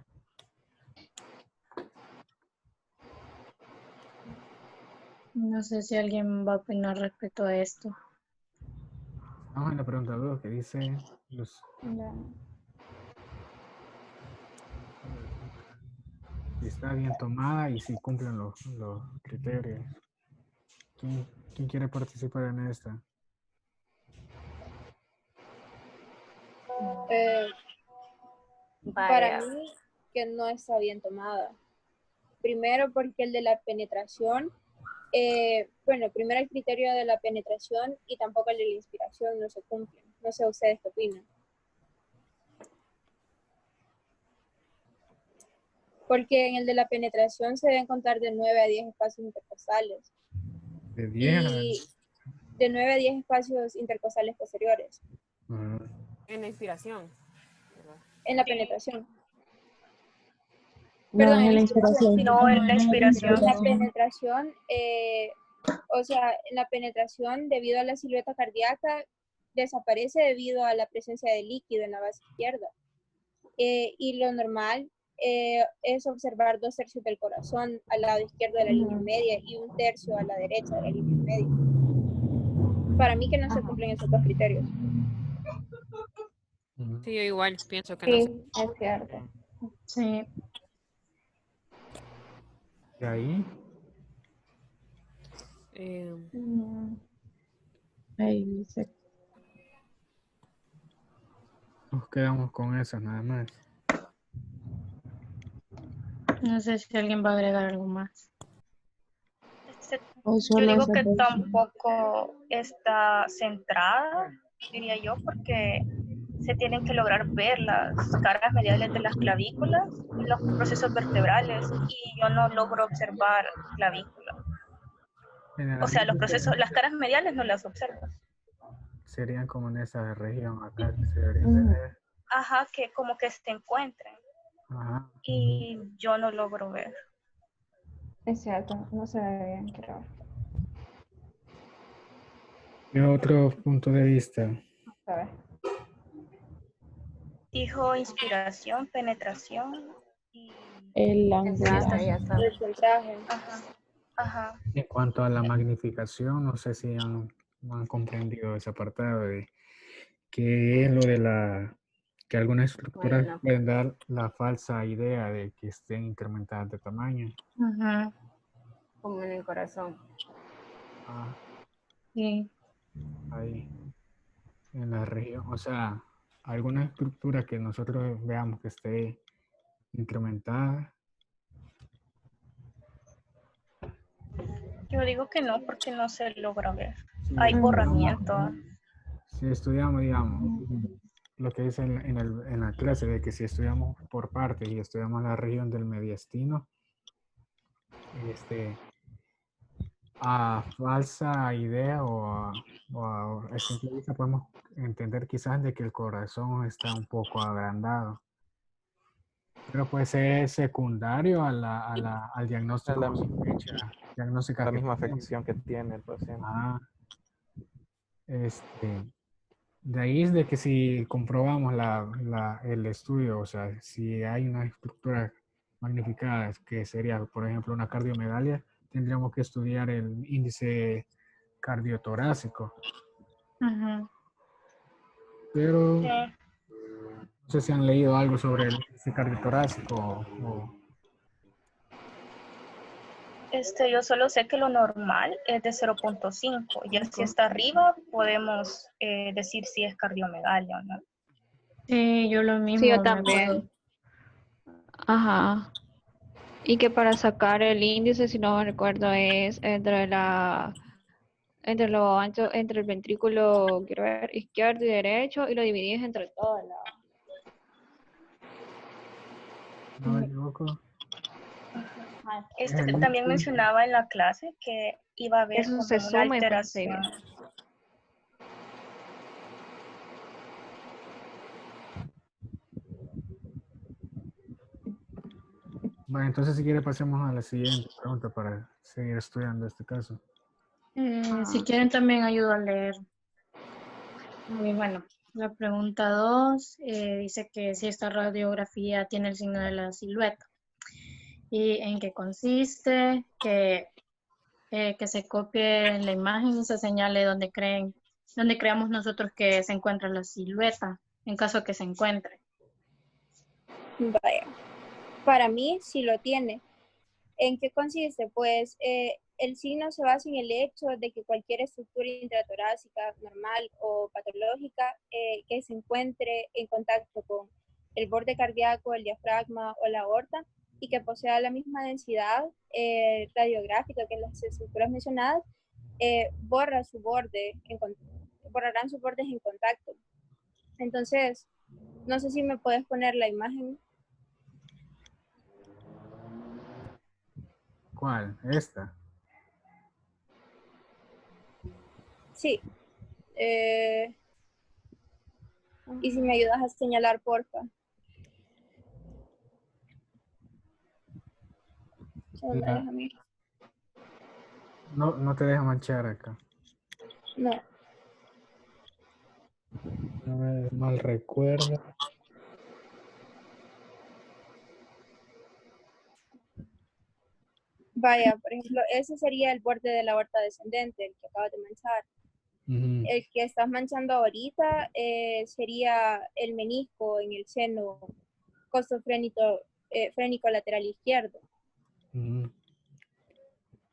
No sé si alguien va a opinar respecto a esto. Vamos en la pregunta 2 que dice si está bien tomada y si cumplen los criterios. ¿Quién quiere participar en esta? Para mí que no está bien tomada. Primero porque el de la penetración, primero el criterio de la penetración y tampoco el de la inspiración no se cumplen. No sé ustedes qué opinan. Porque en el de la penetración se deben contar de 9 a 10 espacios intercostales. De 10 y de 9 a 10 espacios intercostales posteriores. En la inspiración. En la penetración. No, Perdón, en la inspiración. No, en la inspiración. En la penetración, en la penetración, debido a la silueta cardíaca, desaparece debido a la presencia de líquido en la base izquierda. Y lo normal es observar 2/3 del corazón al lado izquierdo de la línea media y 1/3 a la derecha de la línea media. Para mí que no se cumplen esos dos criterios. Sí, yo igual pienso que no. Sí, es cierto. Sí. Y ahí, Ahí dice. nos quedamos con eso nada más. No sé si alguien va a agregar algo más. O Yo solo digo esa que dos. tampoco está centrada, diría yo, porque se tienen que lograr ver las caras mediales de las clavículas y los procesos vertebrales, y yo no logro observar clavícula. O sea, los procesos, las caras mediales no las observo. Serían como en esa región acá que se deberían de ver. Ajá, que como que se encuentren. Ajá. Y yo no logro ver. Es cierto, no se ve bien, creo. ¿Qué otro punto de vista? A ver. Dijo inspiración, penetración y El ángulo. Ya está. El centraje. ajá, ajá. En cuanto a la magnificación, no sé si han comprendido ese apartado de que es lo de que algunas estructuras Bueno. pueden dar la falsa idea de que estén incrementadas de tamaño. Ajá. Como en el corazón. Ah, Sí. ahí, en la región. O sea, alguna estructura que nosotros veamos que esté incrementada. Yo digo que no, porque no se logra ver. Sí, Hay borramiento. si estudiamos, digamos, lo que dice en la clase, de que si estudiamos por partes y estudiamos la región del mediastino, a falsa idea a simple vista podemos entender quizás de que el corazón está un poco agrandado. Pero puede ser secundario al diagnóstico La, diagnóstica la que misma tenemos. afección que tiene el paciente. Ah, de ahí es de que si comprobamos el estudio, o sea, si hay una estructura magnificada, que sería, por ejemplo, una cardiomegalia, tendríamos que estudiar el índice cardiotorácico. Ajá. Pero Sí. no sé si han leído algo sobre el índice cardiotorácico Yo solo sé que lo normal es de 0.5. Ya si está arriba, podemos decir si es cardiomegalia o no. Sí, yo lo mismo. Sí, yo me acuerdo. también. Ajá. Y que para sacar el índice, si no me recuerdo, es entre lo ancho, entre el ventrículo, quiero ver, izquierdo y derecho, y lo dividís entre todos lados. no me equivoco. También mencionaba en la clase que iba a haber Eso como se una suma y pues se alteración. divide. Bueno, entonces si quiere pasemos a la siguiente pregunta para seguir estudiando este caso. Si quieren también ayudo a leer. Muy bueno. La pregunta 2 dice que si esta radiografía tiene el signo de la silueta. ¿Y en qué consiste? Que se copie la imagen y se señale donde creamos nosotros que se encuentra la silueta, en caso que se encuentre. Vaya. Para mí sí lo tiene. ¿En qué consiste? Pues el signo se basa en el hecho de que cualquier estructura intratorácica normal o patológica que se encuentre en contacto con el borde cardíaco, el diafragma o la aorta y que posea la misma densidad radiográfica que las estructuras mencionadas, borrarán sus bordes en contacto. Entonces, no sé si me puedes poner la imagen. ¿Cuál? ¿Esta? Sí. Y si me ayudas a señalar, porfa. No me deja a mí. No te deja manchar acá. No. No me mal recuerdo. Vaya, por ejemplo, ese sería el borde de la aorta descendente, el que acabas de manchar. Ujú. El que estás manchando ahorita sería el menisco en el seno costofrénico frénico lateral izquierdo, Ujú.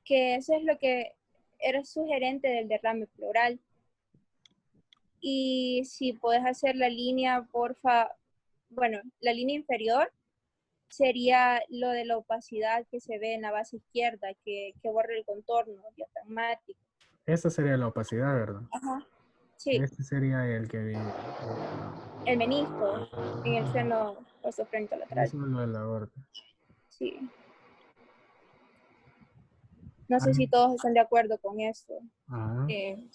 que eso es lo que era sugerente del derrame pleural. Y si puedes hacer la línea, porfa, bueno, la línea inferior sería lo de la opacidad que se ve en la base izquierda, que borra el contorno diafragmático. Esa sería la opacidad, ¿verdad? Ajá, sí, Este sería el que vi. el menisco en el seno costofrénico lateral. Eso es lo de la aorta. Sí. No sé si todos están de acuerdo con esto. Ajá. Sí.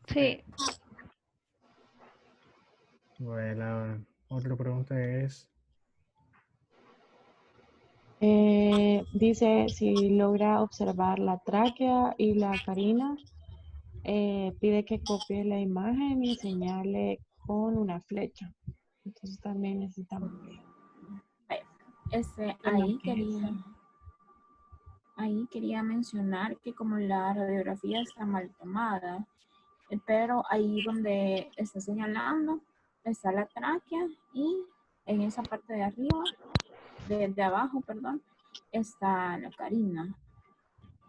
Sí. Bueno, otra pregunta es, Dice si logra observar la tráquea y la carina, pide que copie la imagen y señale con una flecha. Entonces también necesitamos Este, que marque ahí quería mencionar que como la radiografía está mal tomada, pero ahí donde está señalando está la tráquea y en esa parte de arriba, de abajo, perdón, está la carina.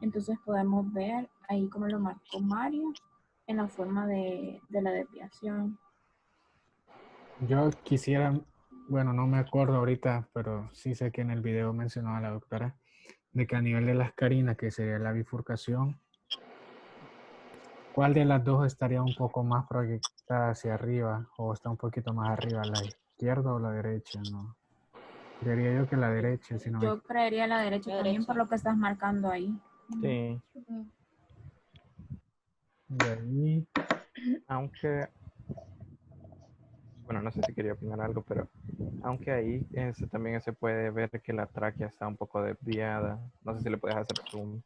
Entonces podemos ver ahí como lo marcó Mario en la forma de la desviación. yo quisiera, bueno, no me acuerdo ahorita, pero sí sé que en el video mencionaba la doctora, de que a nivel de las carinas, que sería la bifurcación, ¿cuál de las dos estaría un poco más proyectada hacia arriba o está un poquito más arriba, la izquierda o la derecha? No. Creería yo que la derecha, si no me Yo creería la derecha La también derecha. por lo que estás marcando ahí. Sí, de ahí. aunque, bueno, no sé si quería opinar algo, pero aunque ahí también se puede ver que la tráquea está un poco desviada. No sé si le puedes hacer zoom.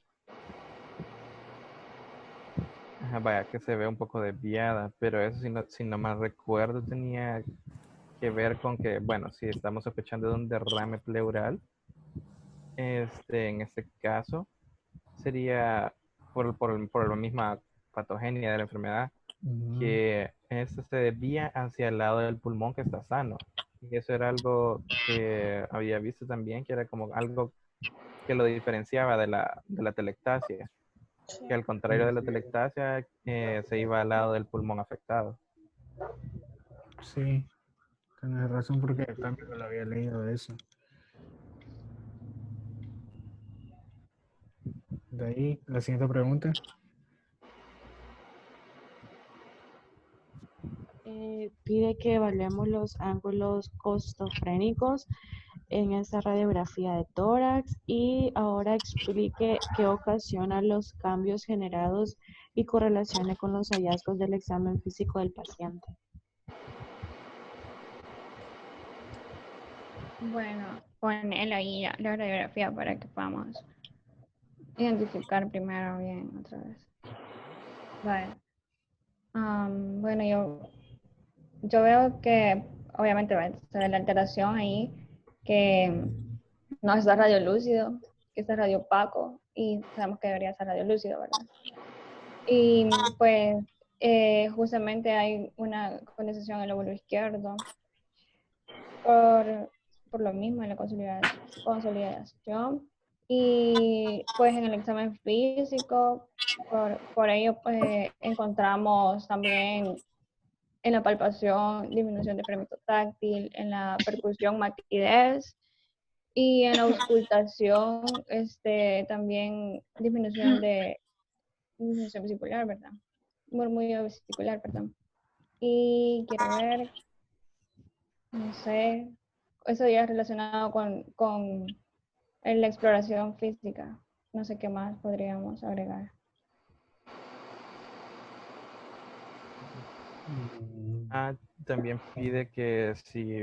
Ajá, vaya, que se ve un poco desviada, pero eso si no mal recuerdo tenía que ver con que, bueno, si estamos sospechando de un derrame pleural, en este caso sería por la misma patogenia de la enfermedad, Ujú. que esto se desvía hacia el lado del pulmón que está sano. Y eso era algo que había visto también, que era como algo que lo diferenciaba de la telectasia, que al contrario de la telectasia se iba al lado del pulmón afectado. Sí, tienes razón porque también lo había leído de eso. De ahí, la siguiente pregunta. pide que evaluemos los ángulos costofrénicos en esta radiografía de tórax y ahora explique qué ocasiona los cambios generados y correlacione con los hallazgos del examen físico del paciente. Bueno, ponelo ahí la radiografía para que podamos identificar primero bien otra vez. Vale. Bueno, yo veo que obviamente va a estar la alteración ahí, que no está radiolúcido, que está radio opaco y sabemos que debería estar radiolúcido, ¿verdad? Y pues justamente hay una condensación en el lóbulo izquierdo por lo mismo en la consolidación. Y pues en el examen físico, por ello pues encontramos también en la palpación disminución de fremito táctil, en la percusión matidez y en la auscultación también disminución vesicular, ¿verdad? Murmullo vesicular, perdón. Y quiero ver, no sé, eso ya es relacionado con la exploración física. No sé qué más podríamos agregar. También pide que si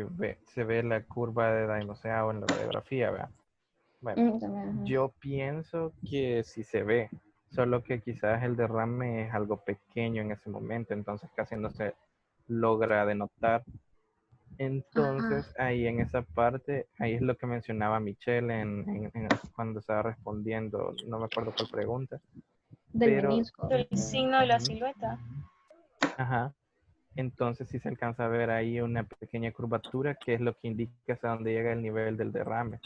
se ve la curva de Daimosea o en la radiografía, ¿verdad? Bueno, También, yo pienso que sí se ve, solo que quizás el derrame es algo pequeño en ese momento, entonces casi no se logra denotar. Entonces, ahí en esa parte, ahí es lo que mencionaba Michelle cuando estaba respondiendo, no me acuerdo cuál pregunta, del pero, menisco. El signo de la Ujú. silueta. Ajá. Entonces sí se alcanza a ver ahí una pequeña curvatura que es lo que indica hasta dónde llega el nivel del derrame.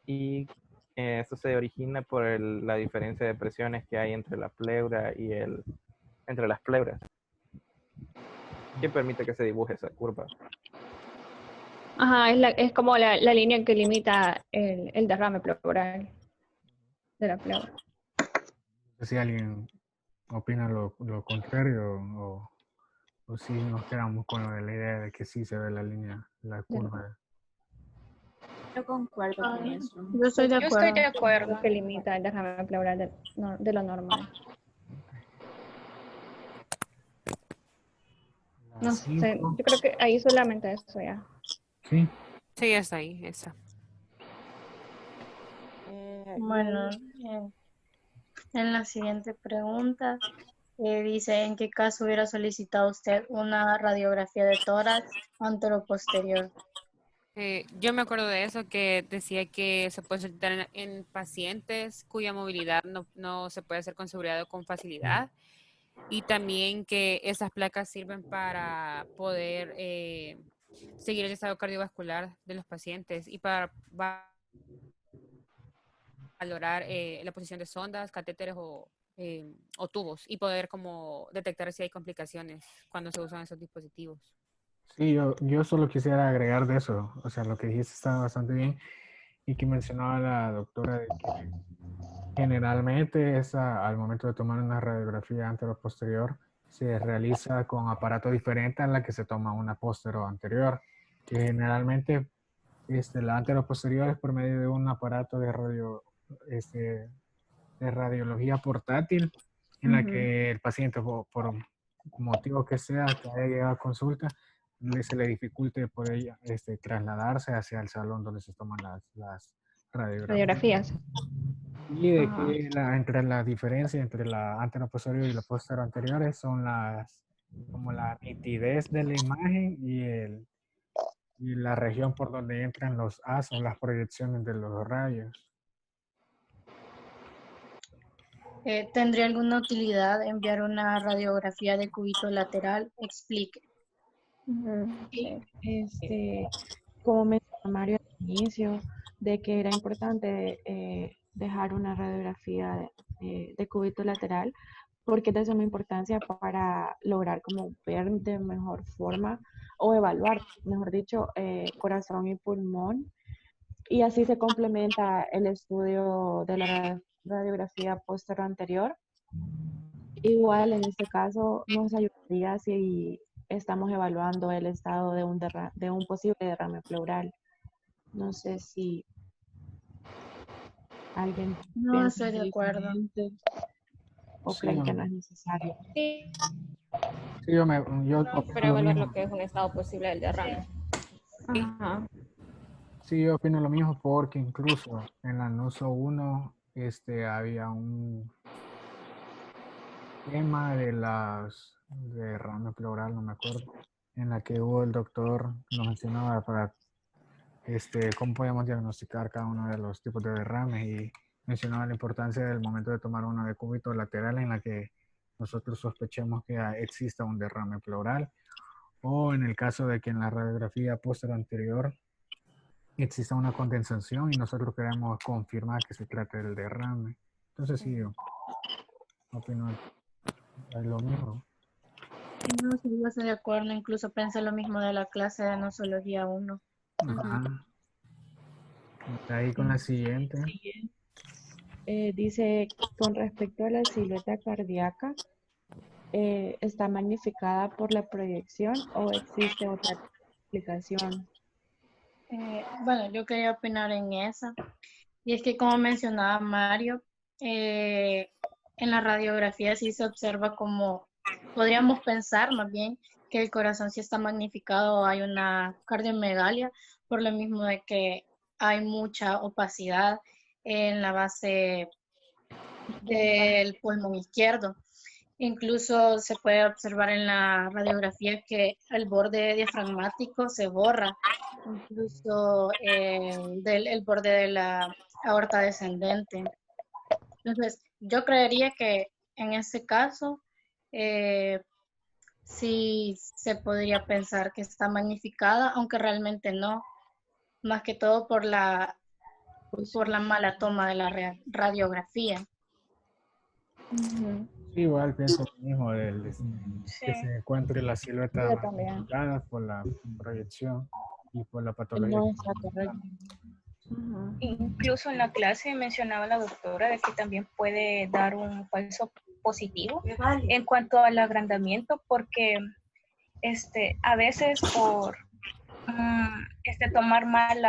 Y esto se origina por la diferencia de presiones que hay entre la pleura y entre las pleuras, que permite que se dibuje esa curva. Ajá, es como la línea que limita el derrame pleural de la pleura. No sé si alguien opina lo contrario o si nos quedamos con lo de la idea de que sí se ve la línea, la curva. Yo concuerdo con eso. Yo estoy de Yo estoy de acuerdo. acuerdo. Que limita el derrame pleural de lo normal. No sé, Cinco. yo creo que ahí solamente eso ya. Sí. Sí, está ahí, esa. Bueno, en la siguiente pregunta dice, ¿en qué caso hubiera solicitado usted una radiografía de tórax anteroposterior? Yo me acuerdo de eso, que decía que se puede solicitar en pacientes cuya movilidad no se puede hacer con seguridad o con facilidad. Y también que esas placas sirven para poder seguir el estado cardiovascular de los pacientes y para valorar la posición de sondas, catéteres o tubos y poder como detectar si hay complicaciones cuando se usan esos dispositivos. Sí, yo solo quisiera agregar de eso, o sea, lo que dijiste está bastante bien y que mencionaba la doctora de que generalmente al momento de tomar una radiografía antero-posterior se realiza con aparato diferente a la que se toma una postero anterior, que generalmente la antero-posterior es por medio de un aparato de radiología portátil en la que el paciente por motivo que sea que haya llegado a consulta se le dificulte poder trasladarse hacia el salón donde se toman las radiografías. Radiografías. Y de Ajá. que entre la diferencia entre la anteroposterior y la posterior anteriores son como la nitidez de la imagen y la región por donde entran los haz o las proyecciones de los rayos. ¿Tendría alguna utilidad enviar una radiografía de cúbito lateral? Explique. Sí, como mencionó Mario al inicio, de que era importante dejar una radiografía de cúbito lateral, porque es de suma importancia para lograr como ver de mejor forma o evaluar, mejor dicho, corazón y pulmón. Y así se complementa el estudio de la radiografía posterior anterior. Igual en este caso nos ayudaría si estamos evaluando el estado de un posible derrame pleural. No sé si alguien No piensa estoy de acuerdo. diferente o Sí, creen que no es necesario. Sí, sí, yo opino para lo evaluar mismo. lo que es un estado posible del derrame. Ajá. Sí, yo opino lo mismo porque incluso en la NUSO 1 había un tema de las derrame pleural, no me acuerdo, en la que hubo el doctor nos mencionaba para cómo podíamos diagnosticar cada uno de los tipos de derrames y mencionaba la importancia del momento de tomar una de cúbito lateral en la que nosotros sospechemos que exista un derrame pleural o en el caso de que en la radiografía posterior anterior exista una condensación y nosotros queremos confirmar que se trata del derrame. Entonces sí, yo opino lo mismo. No, sí, yo estoy de acuerdo. Incluso pensé lo mismo de la clase de nosología 1. Ajá. Ahí con la siguiente. Dice, con respecto a la silueta cardíaca, ¿está magnificada por la proyección o existe otra explicación? Bueno, yo quería opinar en esa. Y es que como mencionaba Mario, en la radiografía sí se observa como, podríamos pensar más bien que el corazón sí está magnificado, hay una cardiomegalia, por lo mismo de que hay mucha opacidad en la base del pulmón izquierdo. Incluso se puede observar en la radiografía que el borde diafragmático se borra, incluso el borde de la aorta descendente. Entonces, yo creería que en este caso, sí se podría pensar que está magnificada, aunque realmente no, más que todo por la mala toma de la radiografía. Sí, igual pienso lo mismo, Sí. que se encuentre la silueta Yo también. magnificada por la proyección y por la patología. No está correcto. Incluso en la clase mencionaba la doctora de que también puede dar un falso positivo en cuanto al agrandamiento, porque a veces por tomar mal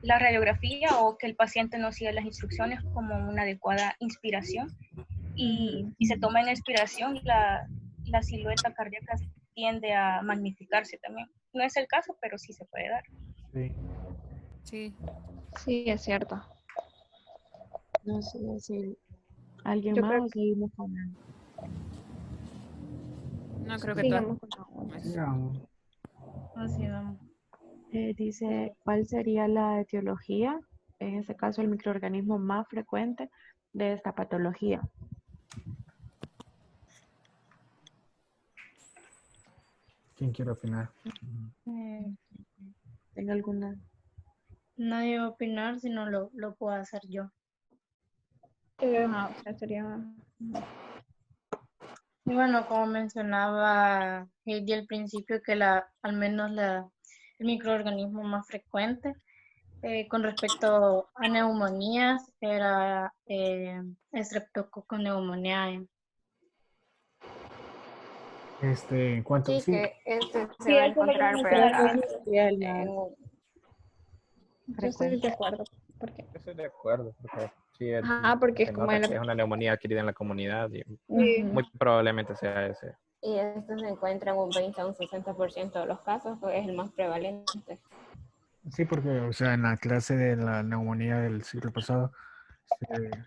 la radiografía o que el paciente no siga las instrucciones como una adecuada inspiración y se toma en inspiración la silueta cardíaca tiende a magnificarse también. No es el caso, pero sí se puede dar. Sí. Sí. Sí, es cierto. No sé si alguien Yo más creo o seguimos con la... No creo que Sigamos todo. con la Sigamos. Así vamos. Dice, ¿cuál sería la etiología? En este caso, el microorganismo más frecuente de esta patología. ¿Quién quiere opinar? ¿Tengo alguna? Nadie va a opinar si no lo puedo hacer yo. o sea, sería... Y bueno, como mencionaba Heidi al principio, que al menos el microorganismo más frecuente con respecto a neumonías era Streptococcus pneumoniae. En cuanto Sí, sí, que se Sí, va a eso lo iba a encontrar, mencionar ¿verdad? también. Yo estoy de acuerdo. ¿Por qué? Yo estoy de acuerdo, porque sí, Porque es se como nota que es una neumonía adquirida en la comunidad y Sí. muy probablemente sea ese. Y esto se encuentra en un 20 a un 60% de los casos, que es el más prevalente. sí, porque, o sea, en la clase de la neumonía del siglo pasado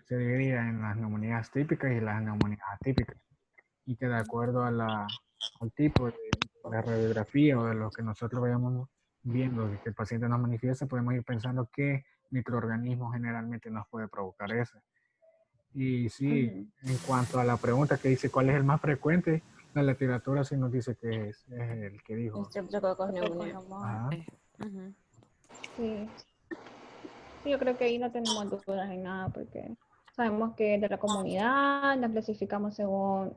se dividía en las neumonías típicas y las neumonías atípicas. Y que de acuerdo al tipo de la radiografía o de lo que nosotros vayamos viendo de que el paciente nos manifiesta, podemos ir pensando qué microorganismo generalmente nos puede provocar eso. Y sí, en cuanto a la pregunta que dice cuál es el más frecuente, la literatura sí nos dice que es el que dijo. Streptococcus pneumoniae. Ajá. Sí. Sí, yo creo que ahí no tenemos dudas en nada, porque sabemos que de la comunidad la clasificamos según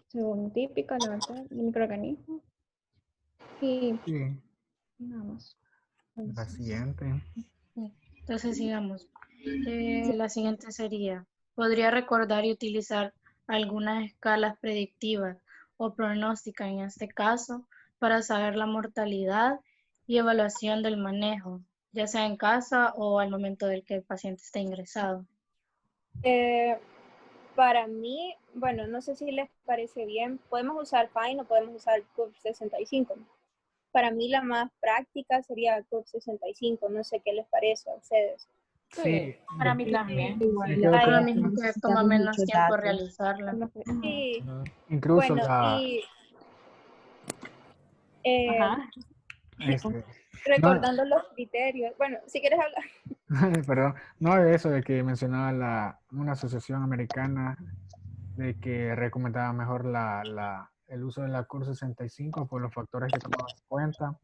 según típica, la verdad, el microorganismo. Y Sí. nada más. La siguiente. Entonces sigamos. La siguiente sería, ¿podría recordar y utilizar algunas escalas predictivas o pronósticas en este caso para saber la mortalidad y evaluación del manejo, ya sea en casa o al momento del que el paciente esté ingresado? Para mí, bueno, no sé si les parece bien, podemos usar Fine o podemos usar CURV 65. Para mí la más práctica sería CURV 65, no sé qué les parece a ustedes. Sí, Para mí también. Por lo mismo que toma menos tiempo realizarla. Sí, incluso bueno, la... y este, recordando los criterios. Bueno, si quieres hablar. perdón, no de eso de que mencionaba una asociación americana de que recomendaba mejor el uso de la CUR 65 por los factores que tomaba en cuenta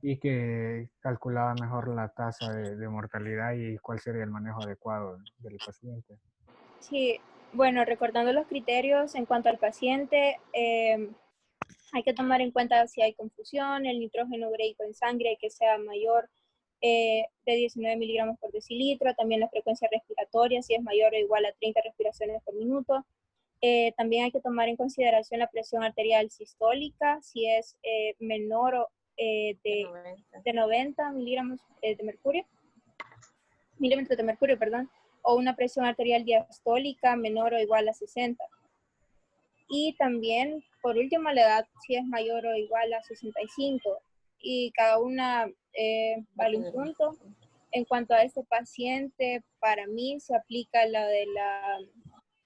y que calculaba mejor la tasa de mortalidad y cuál sería el manejo adecuado del paciente. Sí, bueno, recordando los criterios en cuanto al paciente, hay que tomar en cuenta si hay confusión, el nitrógeno ureico en sangre que sea mayor de 19 miligramos por decilitro, también la frecuencia respiratoria, si es mayor o igual a 30 respiraciones por minuto. También hay que tomar en consideración la presión arterial sistólica, si es menor de 90 milímetros de mercurio, o una presión arterial diastólica menor o igual a 60. Y también, por último, la edad si es mayor o igual a 65. Y cada una vale un punto. En cuanto a este paciente, para mí se aplica la de la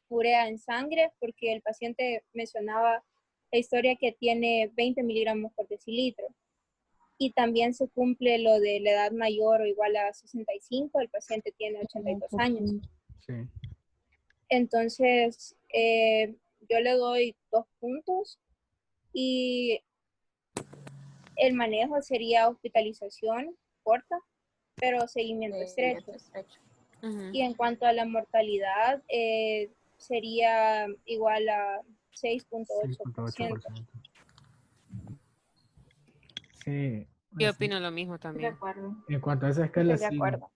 urea en sangre, porque el paciente mencionaba la historia que tiene 20 miligramos por decilitro. Y también se cumple lo de la edad mayor o igual a 65, el paciente tiene 82 años. Sí. Entonces, yo le doy 2 puntos y el manejo sería hospitalización corta, pero seguimiento estrecho. Y en cuanto a la mortalidad, sería igual a 6.8%. 6.8%. Sí. Yo así. opino lo mismo De también. acuerdo. En cuanto a esa escala, Estoy de sí, acuerdo.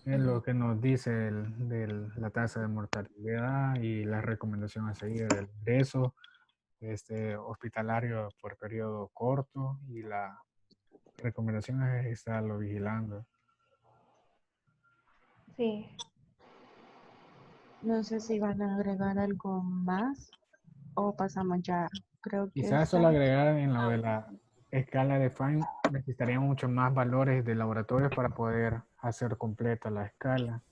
es lo que nos dice la tasa de mortalidad y la recomendación a seguir, el ingreso hospitalario por periodo corto y la recomendación es estarlo vigilando. Sí. No sé si van a agregar algo más o pasamos ya. Creo que Quizás está. solo agregar en lo de la escala de Fine, necesitaríamos muchos más valores de laboratorios para poder hacer completa la escala.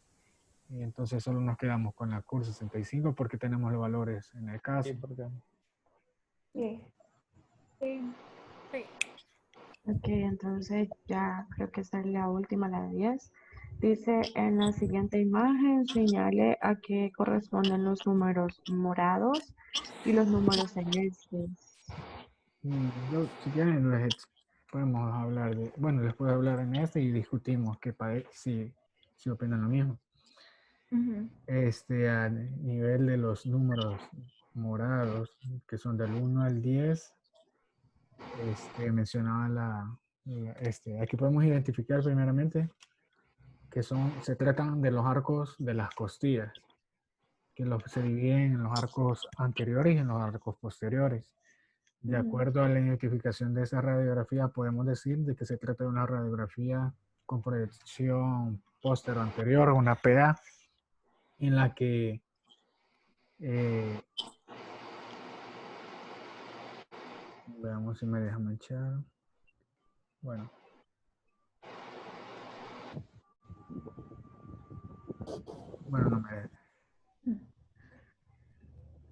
Y entonces solo nos quedamos con la CUR 65 porque tenemos los valores en el caso. Sí, porque Sí. Sí. Ok, entonces ya creo que esta es la última, la de 10. Dice en la siguiente imagen, señale a qué corresponden los números morados y los números celestes. Si quieren, podemos hablar de, bueno, les puedo hablar en este y discutimos si opinan lo mismo. A nivel de los números morados, que son del 1 al 10, mencionaba aquí podemos identificar primeramente que se tratan de los arcos de las costillas, que se dividen en los arcos anteriores y en los arcos posteriores. De acuerdo a la identificación de esa radiografía, podemos decir de que se trata de una radiografía con proyección póstero-anterior, una PA, en la que veamos si me deja manchar. Bueno. Bueno, no me deja.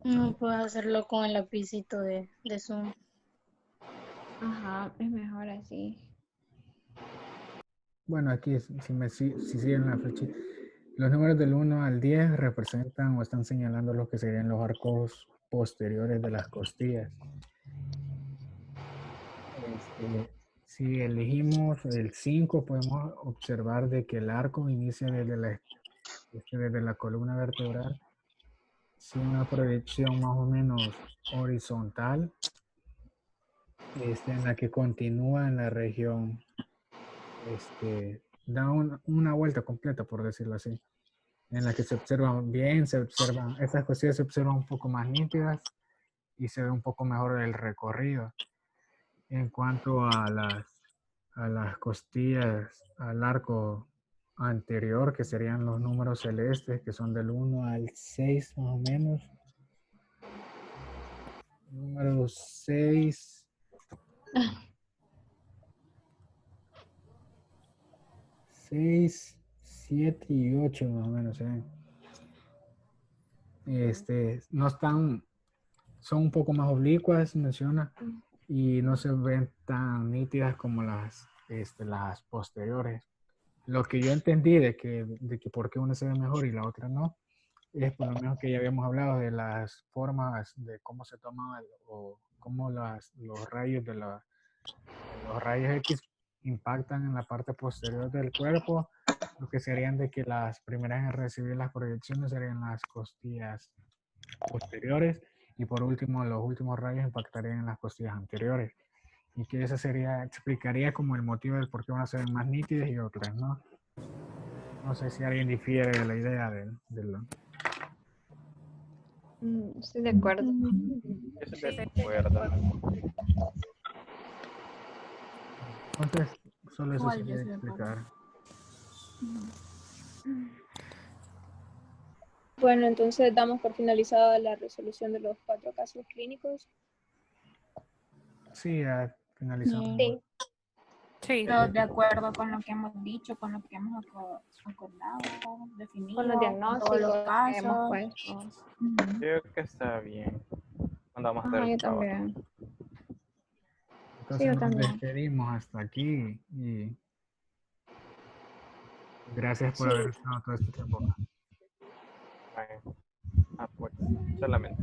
No puedo hacerlo con el lapicito de Zoom. Ajá, es mejor así. Bueno, aquí si siguen la flechita. Los números del 1 al 10 representan o están señalando lo que serían los arcos posteriores de las costillas. Si elegimos el 5, podemos observar de que el arco inicia desde la columna vertebral, sin una proyección más o menos horizontal, en la que continúa en la región, da una vuelta completa, por decirlo así, en la que se observan bien, estas costillas se observan un poco más nítidas y se ve un poco mejor el recorrido. En cuanto a las costillas, al arco anterior, que serían los números celestes, que son del 1 al 6 más o menos. Número 6. 6, 7 y 8 más o menos. No están, son un poco más oblicuas, menciona, y no se ven tan nítidas como las posteriores. Lo que yo entendí de que por qué una se ve mejor y la otra no, es por lo menos que ya habíamos hablado de las formas de cómo se toman o cómo los rayos los rayos X impactan en la parte posterior del cuerpo, lo que serían de que las primeras en recibir las proyecciones serían las costillas posteriores y por último los últimos rayos impactarían en las costillas anteriores. Y que eso explicaría como el motivo del por qué unas se ven más nítidas y otras no. No sé si alguien difiere de la idea de lo... Estoy de acuerdo. Estoy de acuerdo. Entonces, solo eso Igual se yo quiere estoy de acuerdo. explicar. Bueno, entonces damos por finalizada la resolución de los 4 casos clínicos. Sí, ya finalizamos. Sí. Sí. Pero de acuerdo con lo que hemos dicho, con lo que hemos acordado, definido, Con los con diagnósticos todos los que hemos casos. puesto. Creo que está bien. Andamos a hacer Ajá, yo el trabajo. también. Entonces Sí, yo nos también. despedimos hasta aquí y gracias por Sí. haber estado todo este tiempo. Bye. solamente.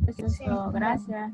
Eso es todo. Gracias.